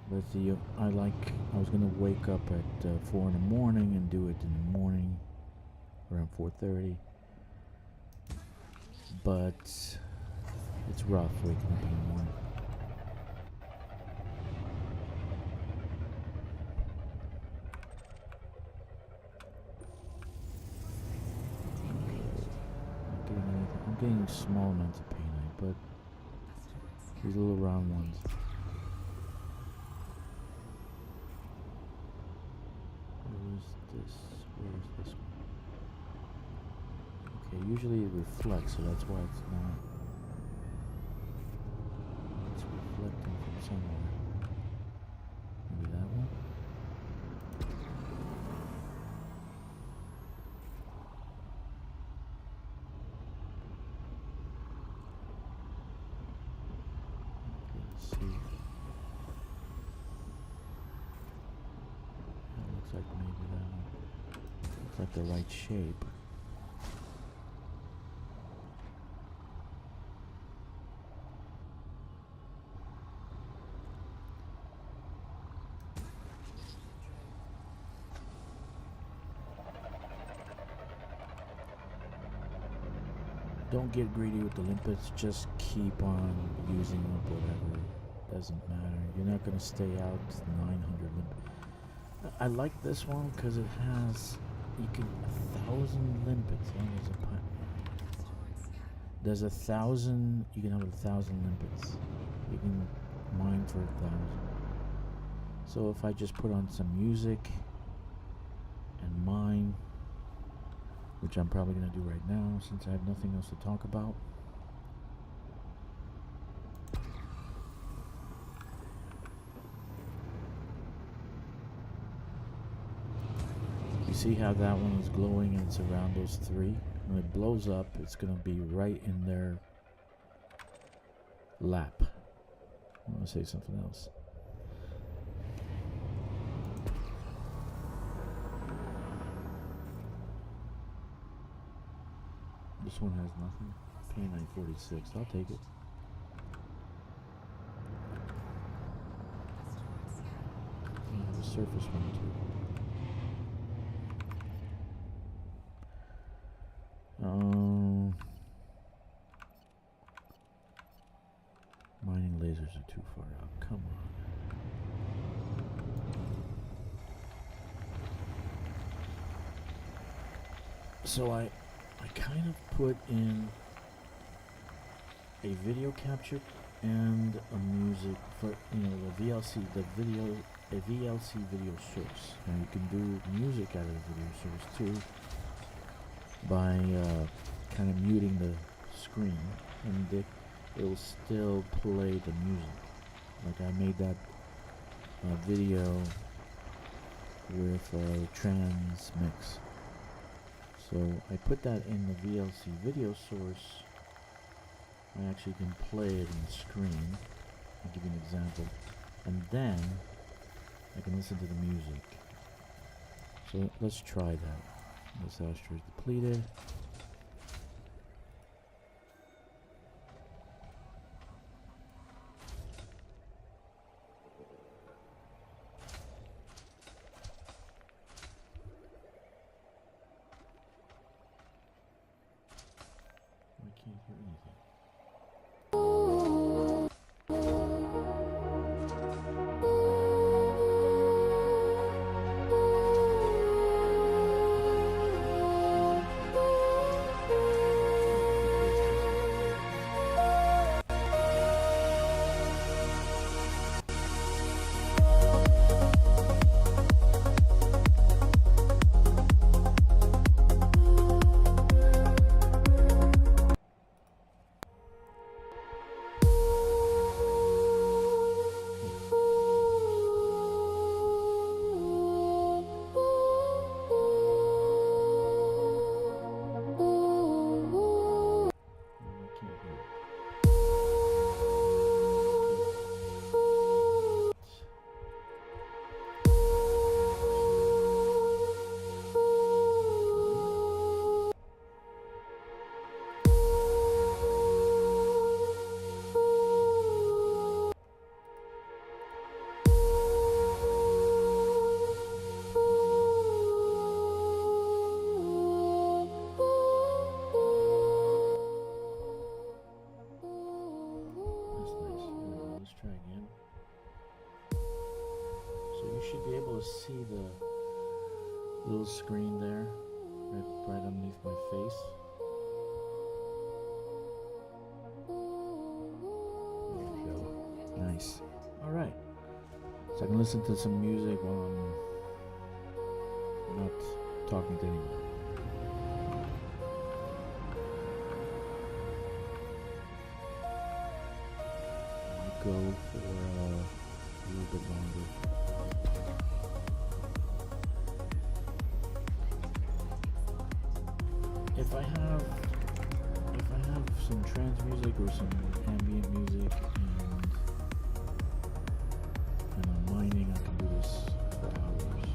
But I was going to wake up at 4 in the morning and do it in the morning, around 4:30. But it's rough waking up in the morning. I'm getting small amounts of paint, but these little round ones. Where is this one? Okay, usually it reflects, so that's why it's not. It's reflecting from somewhere. Maybe that one? Okay, let's see. That looks like maybe that one. Looks like the right shape. Don't get greedy with the limpets, just keep on using up whatever. Doesn't matter. You're not going to stay out 900 limpets. I like this one because it has, you can, 1,000 limpets. Oh, there's 1,000, you can have 1,000 limpets. You can mine for 1,000. So if I just put on some music and mine, which I'm probably going to do right now since I have nothing else to talk about. You see how that one is glowing and it's around those three? When it blows up, it's going to be right in their lap. I want to say something else. This one has nothing. K946. I'll take it. The surface one too. Mining lasers are too far out. Come on. So I kind of put in a video capture and a music for, the VLC, a VLC video source. Now you can do music out of the video source too by kind of muting the screen, and it'll still play the music. Like I made that video with a trans mix. So I put that in the VLC video source. I actually can play it on the screen. I'll give you an example. and then I can listen to the music. So let's try that. This ashtray is depleted. I can't hear anything. Should be able to see the little screen there, right underneath my face. There we go. Nice. All right. So I can listen to some music while I'm not talking to anyone. I'll go for a little bit longer. If I have some trance music or some ambient music and I'm mining, I can do this for hours.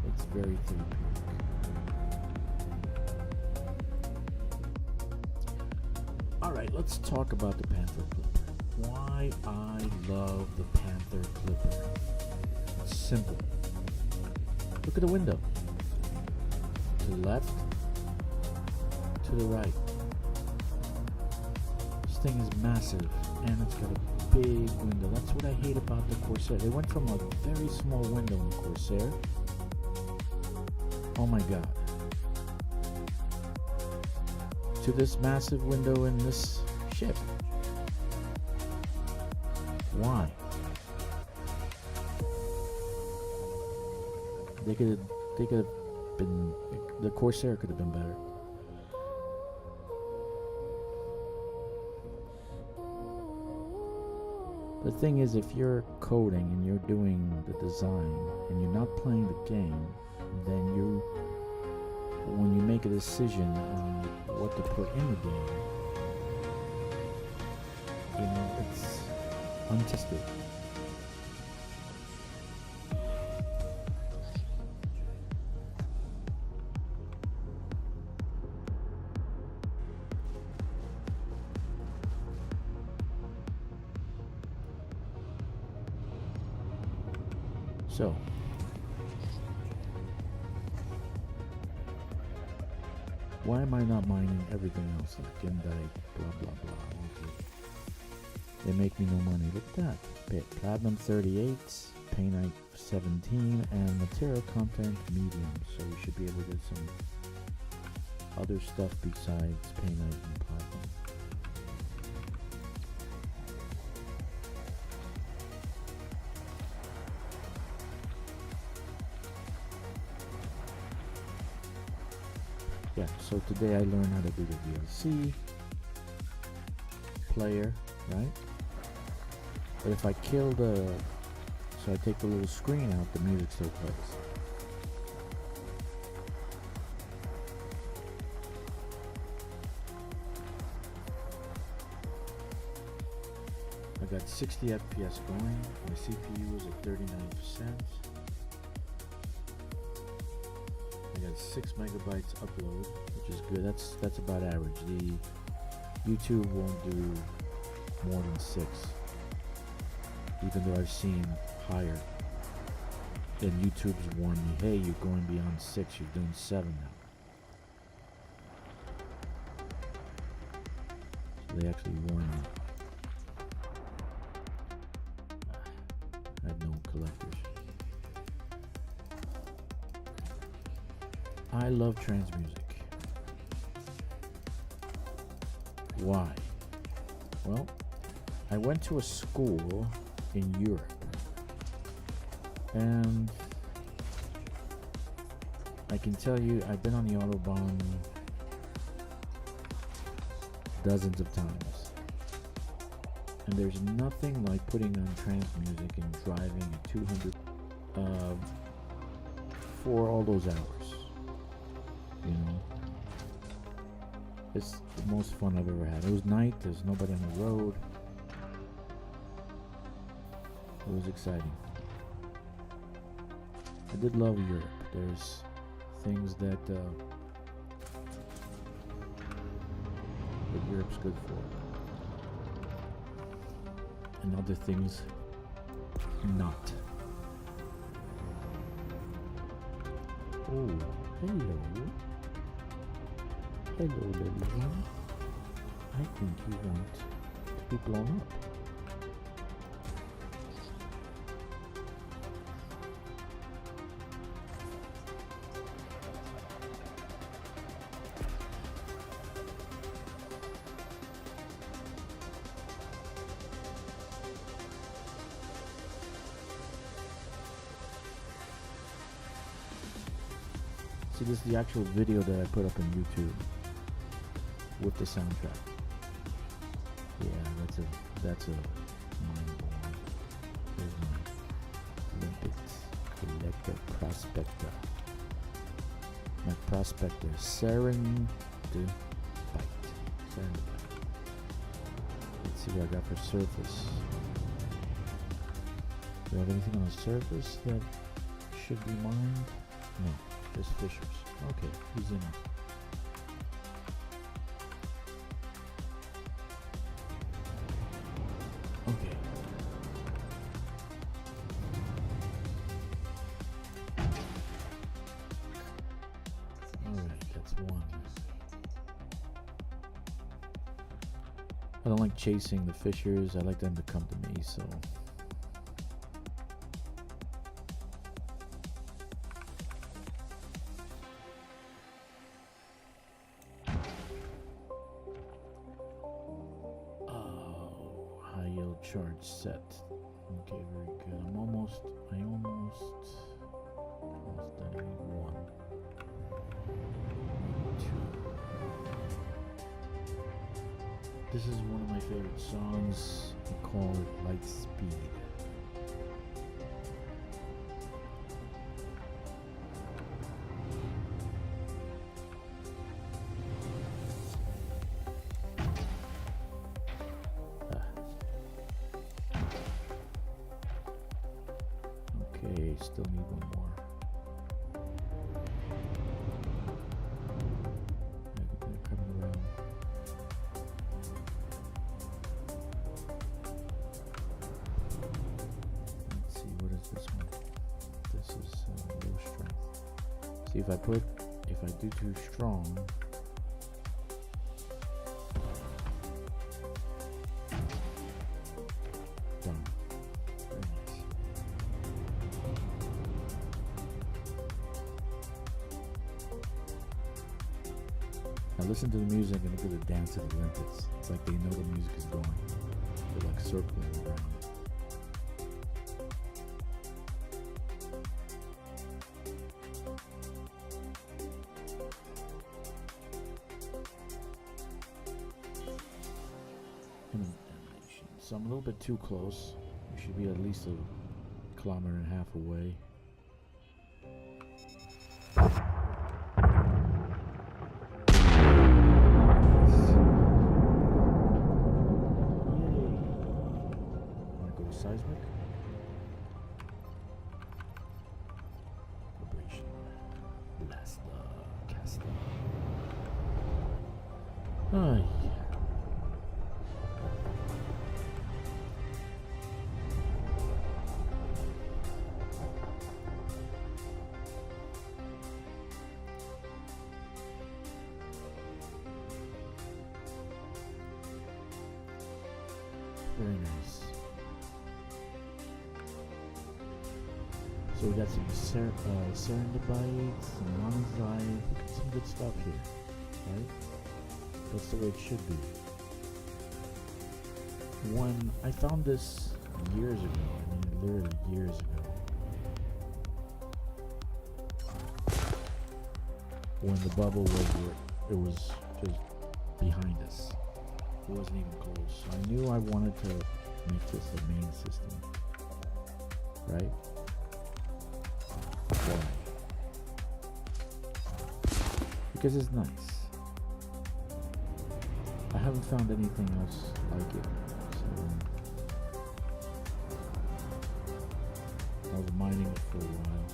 It's very therapeutic. Alright, let's talk about the Panther Clipper. Why I love the Panther Clipper. It's simple. Look at the window. To the left, to the right. This thing is massive and it's got a big window. That's what I hate about the Corsair. They went from a very small window in the Corsair. Oh my god. To this massive window in this ship. Why? They could have been, the Corsair could have been better. The thing is, if you're coding and you're doing the design and you're not playing the game, then when you make a decision on what to put in the game, it's untested. So, why am I not mining everything else like Gendite, blah blah blah? They make me no money. Look at that. Platinum 38s, Painite 17, and material content medium. So you should be able to get some other stuff besides Painite and Platinum. Yeah, so today I learned how to do the VLC player, right? But if I kill so I take the little screen out, the music still plays. I got 60 FPS going. My CPU is at 39%. I got 6 megabytes upload, which is good. That's about average. The YouTube won't do more than 6, even though I've seen higher. And YouTube's warned me, hey, you're going beyond 6, you're doing 7 now. So they actually warned me. I had no collectors. I love trance music. Why? Well, I went to a school in Europe, and I can tell you I've been on the Autobahn dozens of times, and there's nothing like putting on trance music and driving at 200 for all those hours. You know, it's the most fun I've ever had. It was night, there's nobody on the road. It was exciting. I did love Europe. There's things that Europe's good for, and other things not. Oh, hello. Hello, little one. I think you want to be blown up. See, this is the actual video that I put up on YouTube with the soundtrack. Yeah, that's a mind blowing. Here's my Olympics collector prospector. My prospector, Serendipite. Let's see what I got for surface. Do I have anything on the surface that should be mined? No. Just fishers. Okay, easy enough. Okay. Alright, that's one. I don't like chasing the fishers. I like them to come to me, so... charge set. Okay, very good. I almost done. I need 1. 2. This is one of my favorite songs. I call it Light Speed. Okay, still need one more. They're coming around. Let's see, what is this one? This is low strength. See, if I do too strong, done. Very nice. Now listen to the music and look at the dance of the Olympics. It's like they know the music is going. They're like circling around. So I'm a little bit too close. We should be at least a kilometer and a half away. seismic. Vibration. Blast the caster. Ay. Very nice. So we got some Serendibites, some Monazite, some good stuff here, right? That's the way it should be. When I found this years ago, I mean literally years ago, when the bubble it was just behind us. It wasn't even close. So I knew I wanted to make this a main system, right? Why? Because it's nice. I haven't found anything else like it. So I was mining it for a while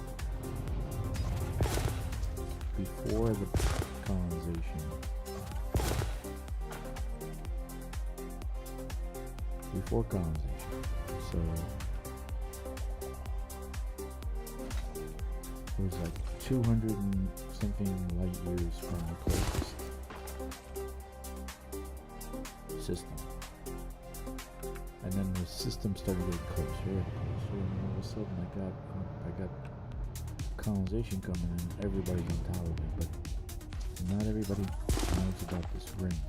before the colonization. Before colonization, so it was like 200 and something light years from the closest system, and then the system started getting closer and closer, and all of a sudden I got colonization coming, and everybody's on top of it, but not everybody knows about this ring.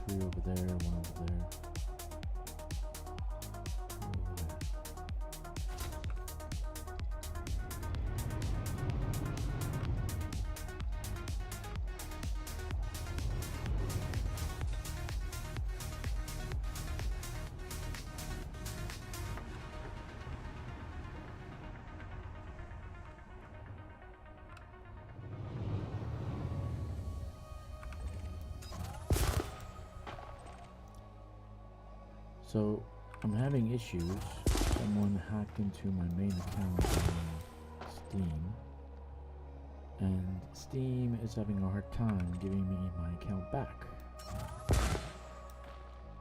Three over there, one over there. So I'm having issues. Someone hacked into my main account on Steam, and Steam is having a hard time giving me my account back.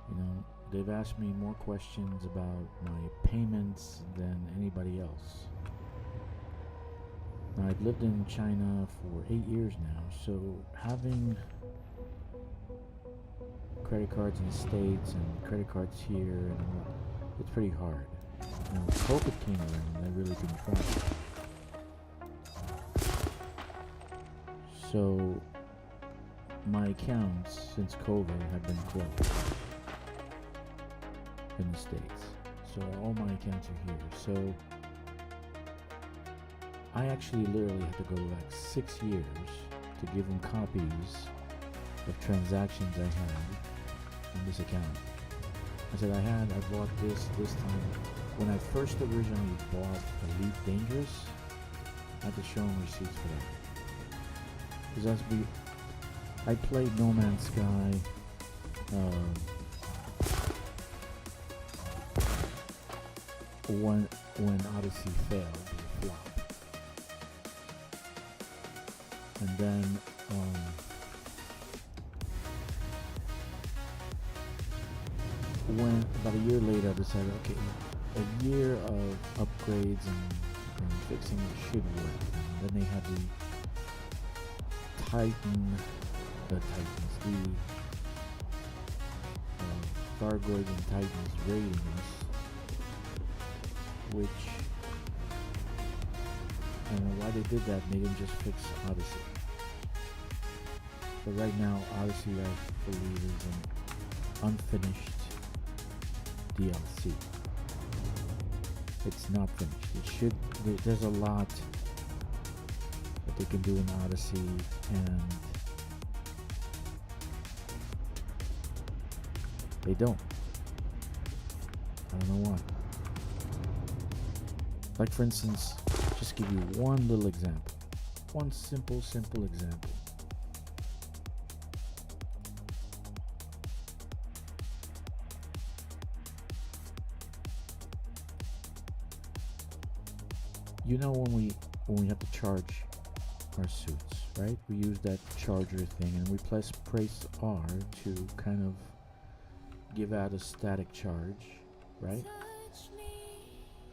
You know, they've asked me more questions about my payments than anybody else. Now, I've lived in China for 8 years now, so having credit cards in the States and credit cards here, and it's pretty hard. You know, COVID came around, I really didn't try. So my accounts since COVID have been closed in the States. So all my accounts are here. So I actually literally had to go back 6 years to give them copies of transactions I had on this account. I said I bought this time. When I first originally bought Elite Dangerous, I had to show them receipts for that. Because I played No Man's Sky when Odyssey failed, it flopped. And then when about a year later I decided, okay, a year of upgrades and fixing it should work. And then they had the Thargoids and Titans ratings, which I don't know why they did that, and they didn't just fix Odyssey. But right now, Odyssey, I believe, is an unfinished DLC. It's not finished. It should. There's a lot that they can do in Odyssey, and they don't. I don't know why. Like, for instance, just give you one little example. One simple example. You know when we have to charge our suits, right? We use that charger thing and we press R to kind of give out a static charge, right?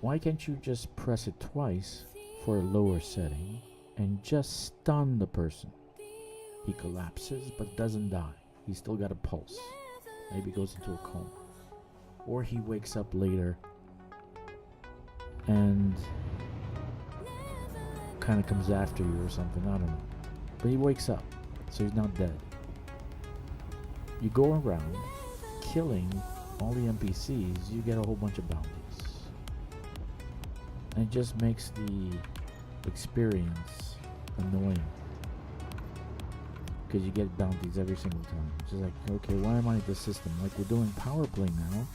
Why can't you just press it twice for a lower setting and just stun the person? He collapses but doesn't die. He's still got a pulse. Maybe goes into a coma. Or he wakes up later and kind of comes after you or something. I don't know. But he wakes up, so he's not dead. You go around killing all the NPCs, you get a whole bunch of bounties. And it just makes the experience annoying. Because you get bounties every single time. It's just like, okay, why am I at this system? Like, we're doing power play now.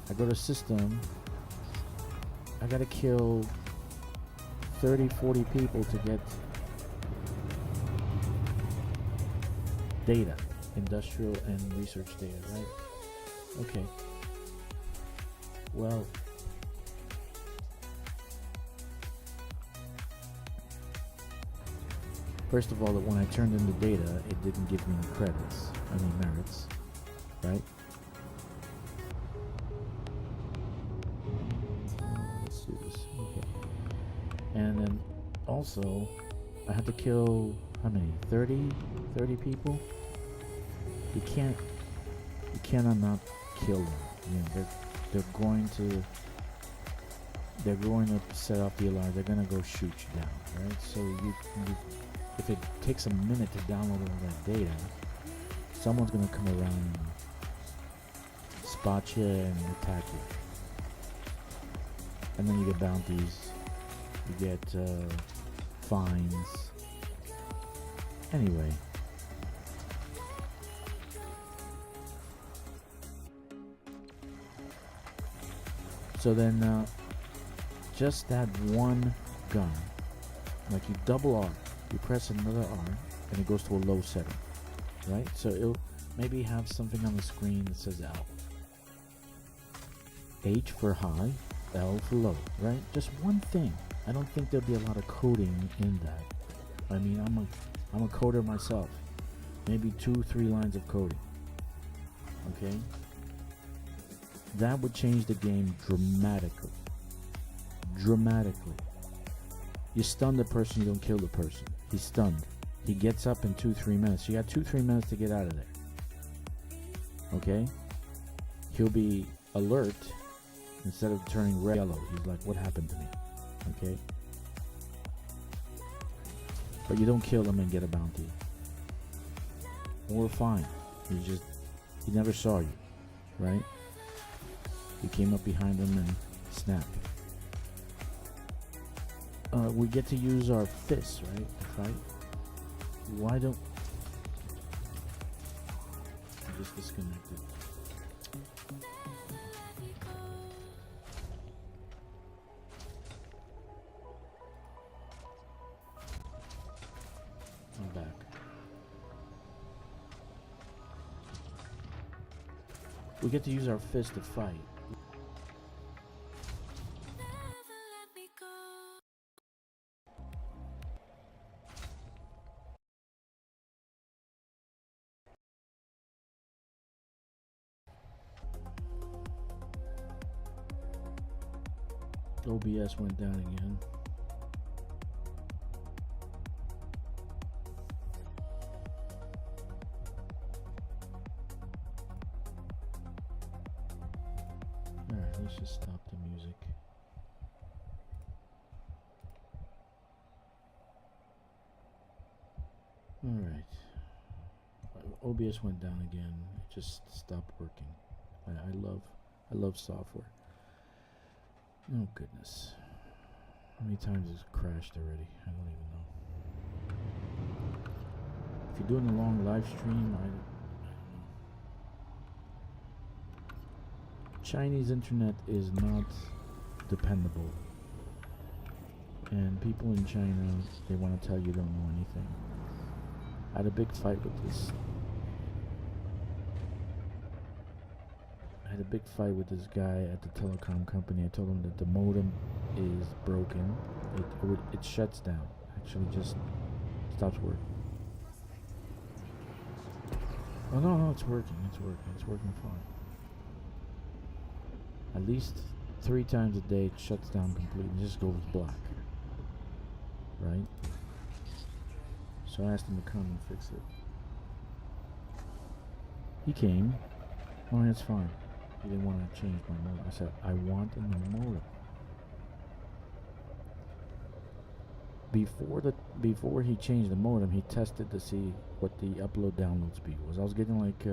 I go to system. I gotta kill 30, 40 people to get data. Industrial and research data, right? Okay. Well, first of all, when I turned in the data, it didn't give me any credits. I mean merits, right? Let's do this. Okay. And then also, I had to kill how many? 30 people. You cannot not kill them. You know, they're going to set off the alarm. They're going to go shoot you down, right? So if it takes a minute to download all that data, someone's going to come around and spot you and attack you. And then you get bounties. You get fines. Anyway. So then, just that one gun, like you double R, you press another R, and it goes to a low setting, right? So it'll maybe have something on the screen that says L. H for high, L for low, right? Just one thing. I don't think there'll be a lot of coding in that. I mean, I'm a coder myself. Maybe 2-3 lines of coding. Okay? That would change the game dramatically. Dramatically. You stun the person, you don't kill the person. He's stunned. He gets up in 2-3 minutes. You got 2-3 minutes to get out of there. Okay? He'll be alert instead of turning red, yellow. He's like, what happened to me? Okay? But you don't kill him and get a bounty. Or fine. He never saw you. Right? You came up behind him and snapped. We get to use our fists, right, to fight. Why don't... I just disconnected. I'm back. We get to use our fists to fight. OBS went down again. Alright, let's just stop the music. Alright. OBS went down again. It just stopped working. I love software. Oh goodness. How many times has it crashed already? I don't even know. If you're doing a long live stream, I don't know. Chinese internet is not dependable. And people in China, they want to tell you don't know anything. I had a big fight with this. I had had a big fight with this guy at the telecom company. I told him that the modem is broken. It shuts down. Actually, just stops working. Oh no, it's working. It's working fine. At least 3 times a day, it shuts down completely. It just goes black. Right? So I asked him to come and fix it. He came. Oh, that's fine. He didn't want to change my modem. I said, I want a new modem. Before he changed the modem, he tested to see what the upload download speed was. I was getting like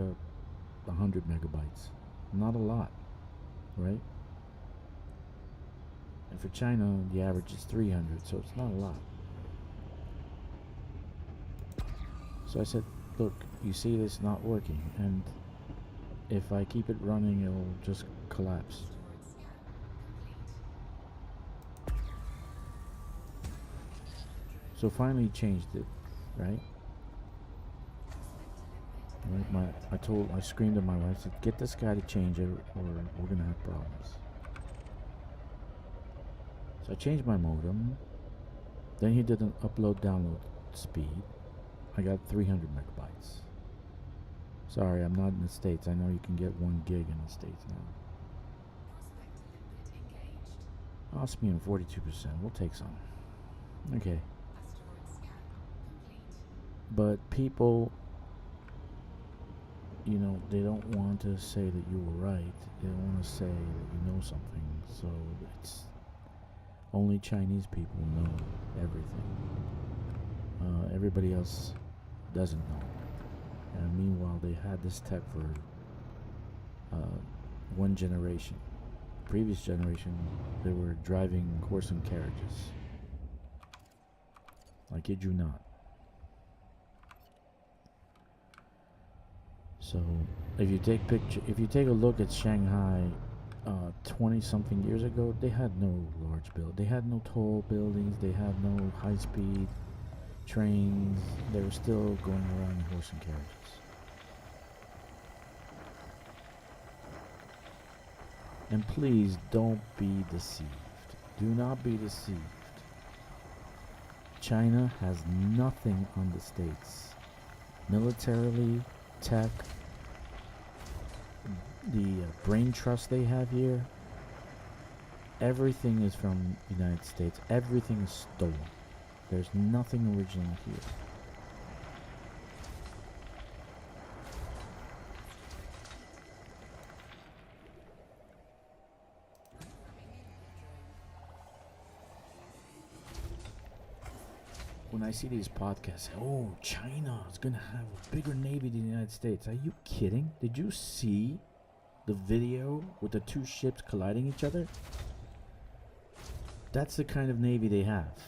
100 megabytes. Not a lot, right? And for China, the average is 300, so it's not a lot. So I said, look, you see this not working, and if I keep it running, it'll just collapse. So finally he changed it, right? I screamed at my wife, said, get this guy to change it or we're gonna have problems. So I changed my modem. Then he did an upload download speed. I got 300 megabytes. Sorry, I'm not in the States. I know you can get 1 gig in the States now. Osmium 42%. We'll take some. Okay. But people, you know, they don't want to say that you were right. They don't want to say that you know something. So it's only Chinese people know everything. Everybody else doesn't know. And meanwhile, they had this tech for 1 generation. Previous generation, they were driving horse and carriages. I kid you not. So, if you take a look at Shanghai, 20-something years ago, they had no large they had no tall buildings, they had no high-speed trains. They were still going around in horse and carriages. And please don't be deceived. Do not be deceived. China has nothing on the States. Militarily, tech, the brain trust they have here, everything is from the United States. Everything is stolen. There's nothing original here. When I see these podcasts, oh, China is going to have a bigger navy than the United States. Are you kidding? Did you see the video with the 2 ships colliding each other? That's the kind of navy they have.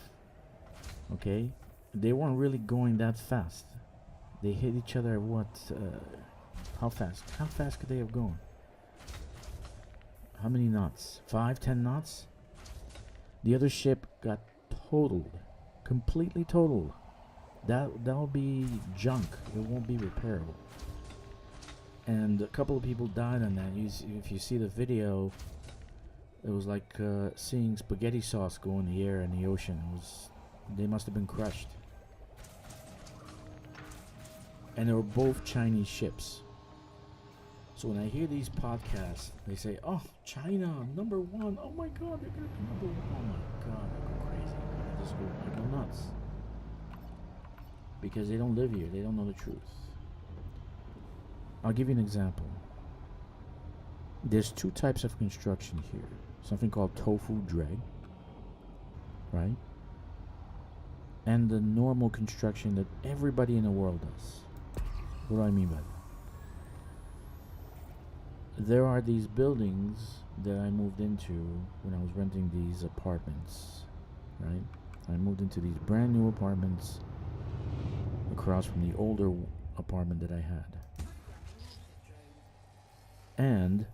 Okay? They weren't really going that fast. They hit each other at what? How fast? How fast could they have gone? How many knots? 5, 10 knots? The other ship got totaled. Completely totaled. That'll be junk. It won't be repairable. And a couple of people died on that. If you see the video, it was like seeing spaghetti sauce go in the air in the ocean. They must have been crushed. And they were both Chinese ships. So when I hear these podcasts, they say, "Oh, China, number 1. Oh my God, they're gonna be number 1. Oh my God, I go crazy. I go nuts. Because they don't live here. They don't know the truth. I'll give you an example. There's 2 types of construction here. Something called tofu drag, right? And the normal construction that everybody in the world does. What do I mean by that? There are these buildings that I moved into when I was renting these apartments, right? I moved into these brand new apartments across from the older apartment that I had. And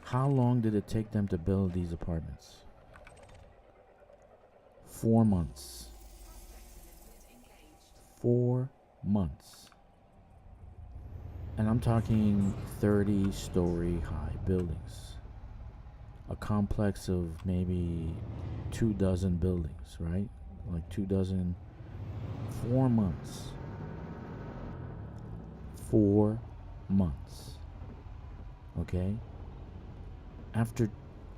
how long did it take them to build these apartments? 4 months. 4 months. And I'm talking 30-story high buildings. A complex of maybe 24 buildings, right? Like 24, 4 months. 4 months. Okay? After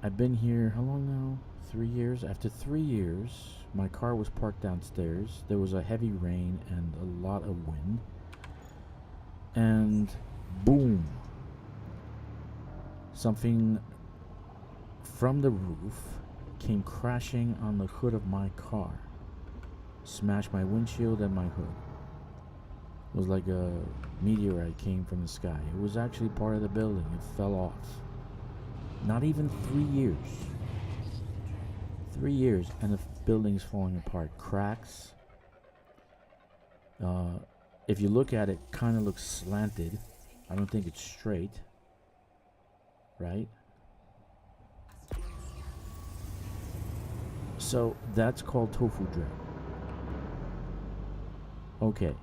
I've been here, how long now? 3 years. After 3 years, my car was parked downstairs. There was a heavy rain and a lot of wind. And boom, something from the roof came crashing on the hood of my car, smashed my windshield and my hood. It was like a meteorite came from the sky. It was actually part of the building. It fell off. Not even 3 years. 3 years and the building's falling apart. Cracks. If you look at it, kind of looks slanted. I don't think it's straight. Right? So that's called tofu drip. Okay.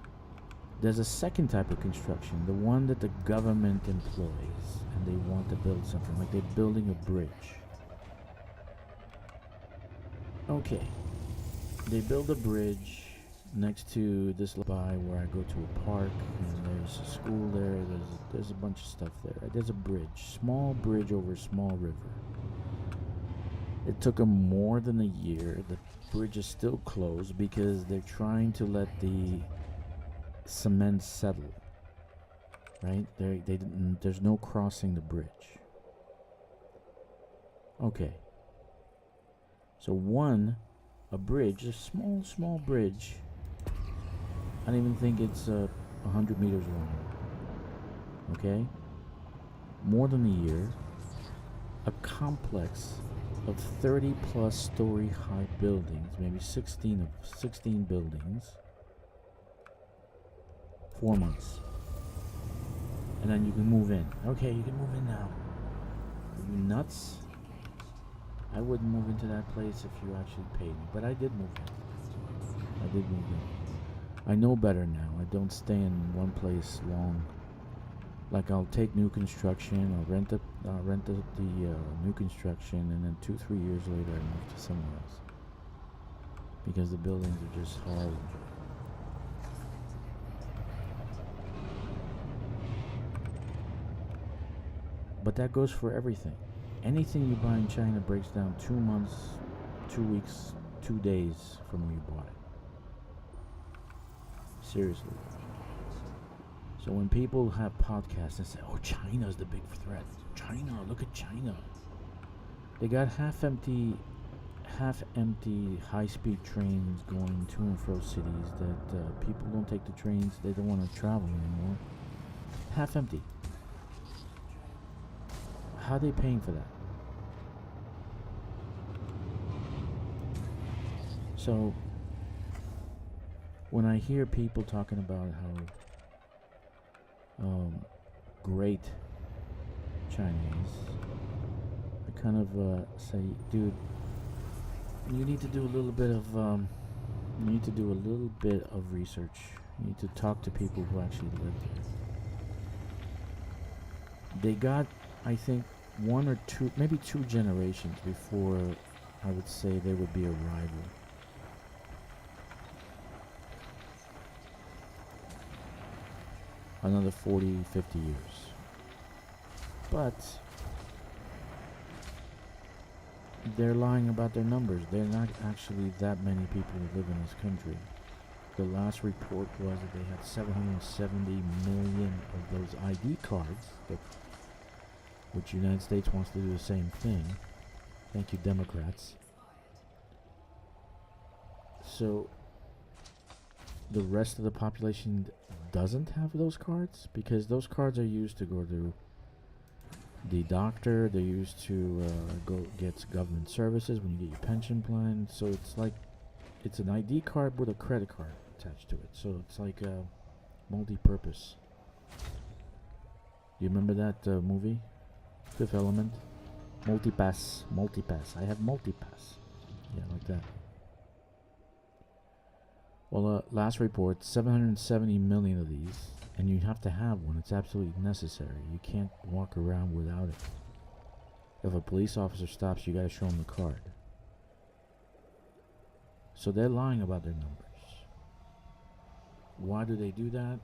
There's a second type of construction, the one that the government employs, and they want to build something, like they're building a bridge. Okay. They build a bridge next to this by where I go to a park, and there's a school there. There's a bunch of stuff there. There's a bridge, small bridge over a small river. It took them more than a year. The bridge is still closed because they're trying to let the cement settle. Right? There's no crossing the bridge. Okay. So a bridge, a small bridge. I don't even think it's 100 meters long. Okay? More than a year. A complex of 30 plus story high buildings, maybe 16 buildings. 4 months. And then you can move in. Okay, you can move in now. Are you nuts? I wouldn't move into that place if you actually paid me, but I did move in. I know better now. I don't stay in one place long. Like I'll take new construction, I'll rent the new construction, and then 2-3 years later I move to somewhere else. Because the buildings are just horrible. But that goes for everything. Anything you buy in China breaks down 2 months, 2 weeks, 2 days from when you bought it. Seriously. So when people have podcasts and say, oh, China's the big threat. China, look at China. They got half-empty high-speed trains going to and fro cities that people don't take the trains. They don't want to travel anymore. Half-empty. How are they paying for that? So, when I hear people talking about how great Chinese, I kind of say, dude, you need to do a little bit of research. You need to talk to people who actually live there. They got, I think, 1 or 2, maybe 2 generations before I would say they would be a rival. Another 40, 50 years. But they're lying about their numbers. They're not actually that many people who live in this country. The last report was that they had 770 million of those ID cards, which the United States wants to do the same thing. Thank you, Democrats. So the rest of the population doesn't have those cards, because those cards are used to go to the doctor. They're used to go get government services when you get your pension plan. So it's like, it's an ID card with a credit card attached to it. So it's like a multi-purpose. You remember that movie, Fifth Element? Multipass. I have multipass. Yeah, like that. Well, last report, 770 million of these And you have to have one. It's absolutely necessary. You can't walk around without it. If a police officer stops, you gotta show them the card. So they're lying about their numbers. Why do they do that?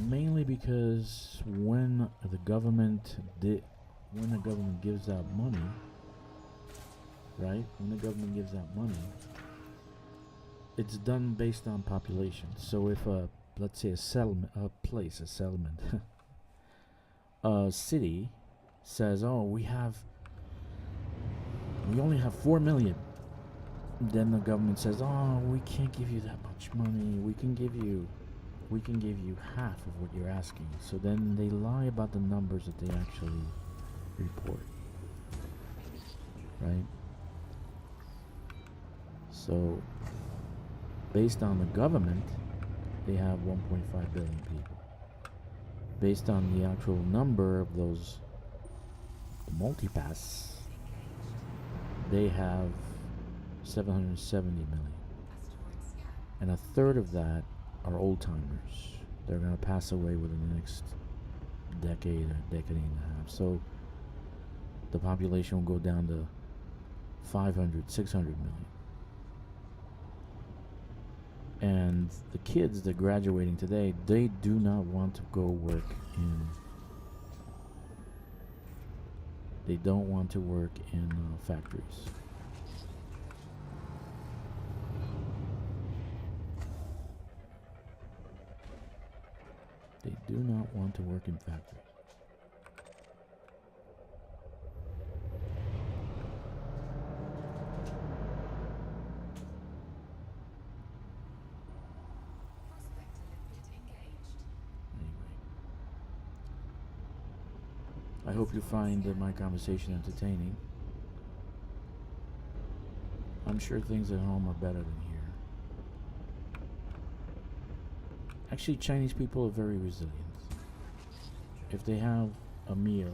Mainly because when the government gives out money, right? When the government gives out money, it's done based on population. So if let's say a city says, oh, we only have 4 million. Then the government says, oh, we can't give you that much money. We can give you half of what you're asking. So then they lie about the numbers that they actually report. Right? So based on the government, they have 1.5 billion people. Based on the actual number of those multipass, they have 770 million. And a third of that are old timers. They're going to pass away within the next decade and a half. So the population will go down to 500, 600 million. And the kids that are graduating today, they do not want to go work they don't want to work in factories. They do not want to work in factories. I hope you find my conversation entertaining. I'm sure things at home are better than here. Actually, Chinese people are very resilient. If they have a meal...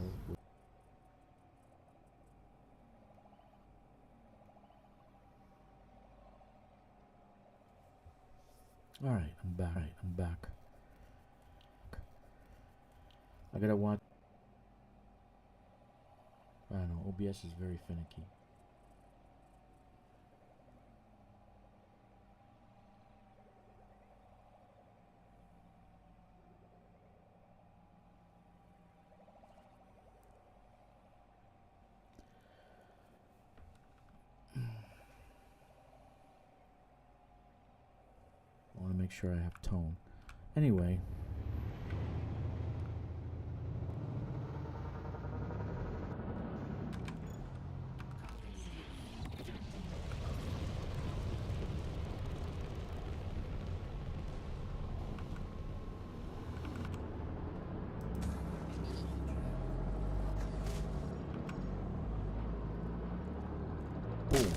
Alright, I'm back. I gotta watch... I don't know, OBS is very finicky. I want to make sure I have tone. Anyway. Boom.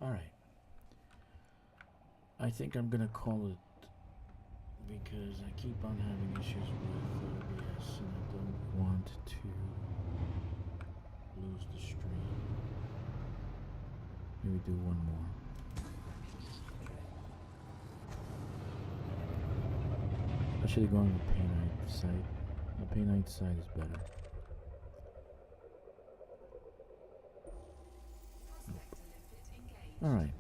Alright. I think I'm gonna call it because I keep on having issues with OBS and I don't want to lose the stream. Maybe do one more. I should have gone to the Painite site. The Painite site is better. Alright.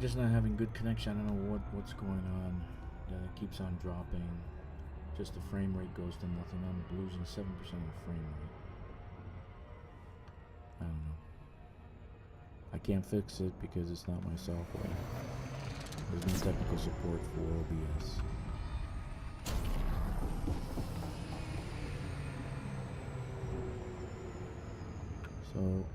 just not having good connection. I don't know what's going on. It keeps on dropping. Just the frame rate goes to nothing. I'm losing 7% of the frame rate. I don't know. I can't fix it because it's not my software. There's no technical support for OBS. So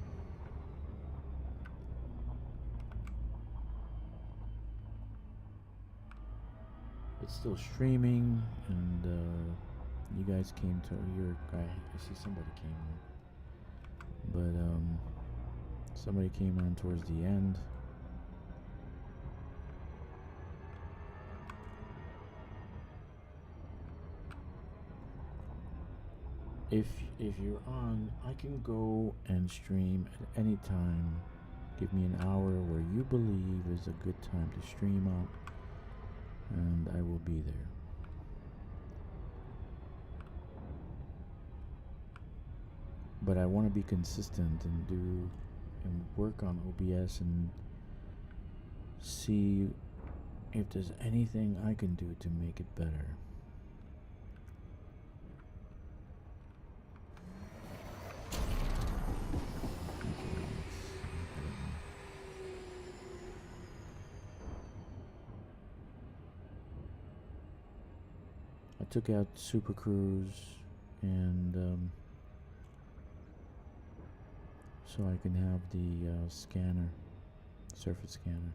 it's still streaming, and you guys came to your guy. I see somebody came on, but somebody came on towards the end. If you're on, I can go and stream at any time. Give me an hour where you believe is a good time to stream on, and I will be there. But I want to be consistent and do and work on OBS and see if there's anything I can do to make it better. I took out Super Cruise and so I can have the scanner, surface scanner.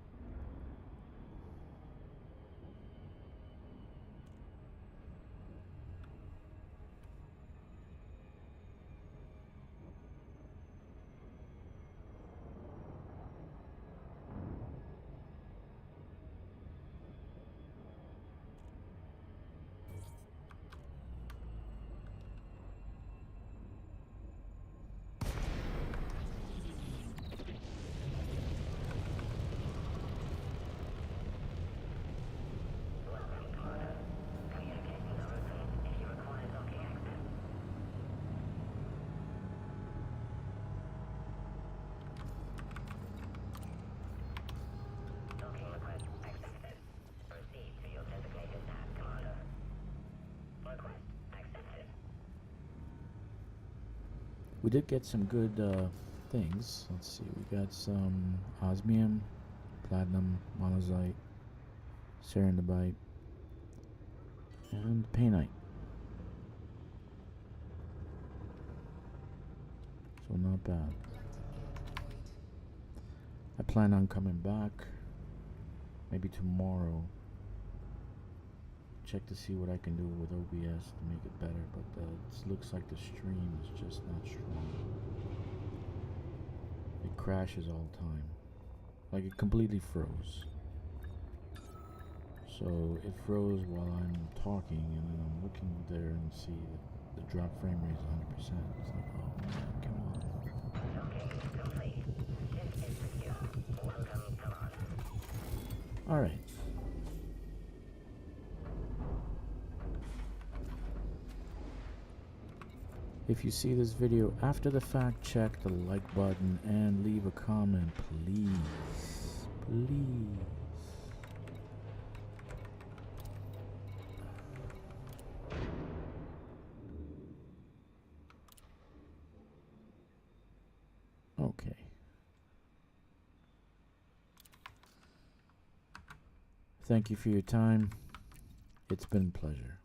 We did get some good things. Let's see, we got some osmium, platinum, monazite, serendipite, and painite. So not bad. I plan on coming back maybe tomorrow. Check to see what I can do with OBS to make it better, but it looks like the stream is just not strong. It crashes all the time. Like it completely froze. So it froze while I'm talking, and then I'm looking there and see that the drop frame rate is 100%. It's like, oh man, come on. Alright. If you see this video after the fact, check the like button and leave a comment, please. Please. Okay. Thank you for your time. It's been a pleasure.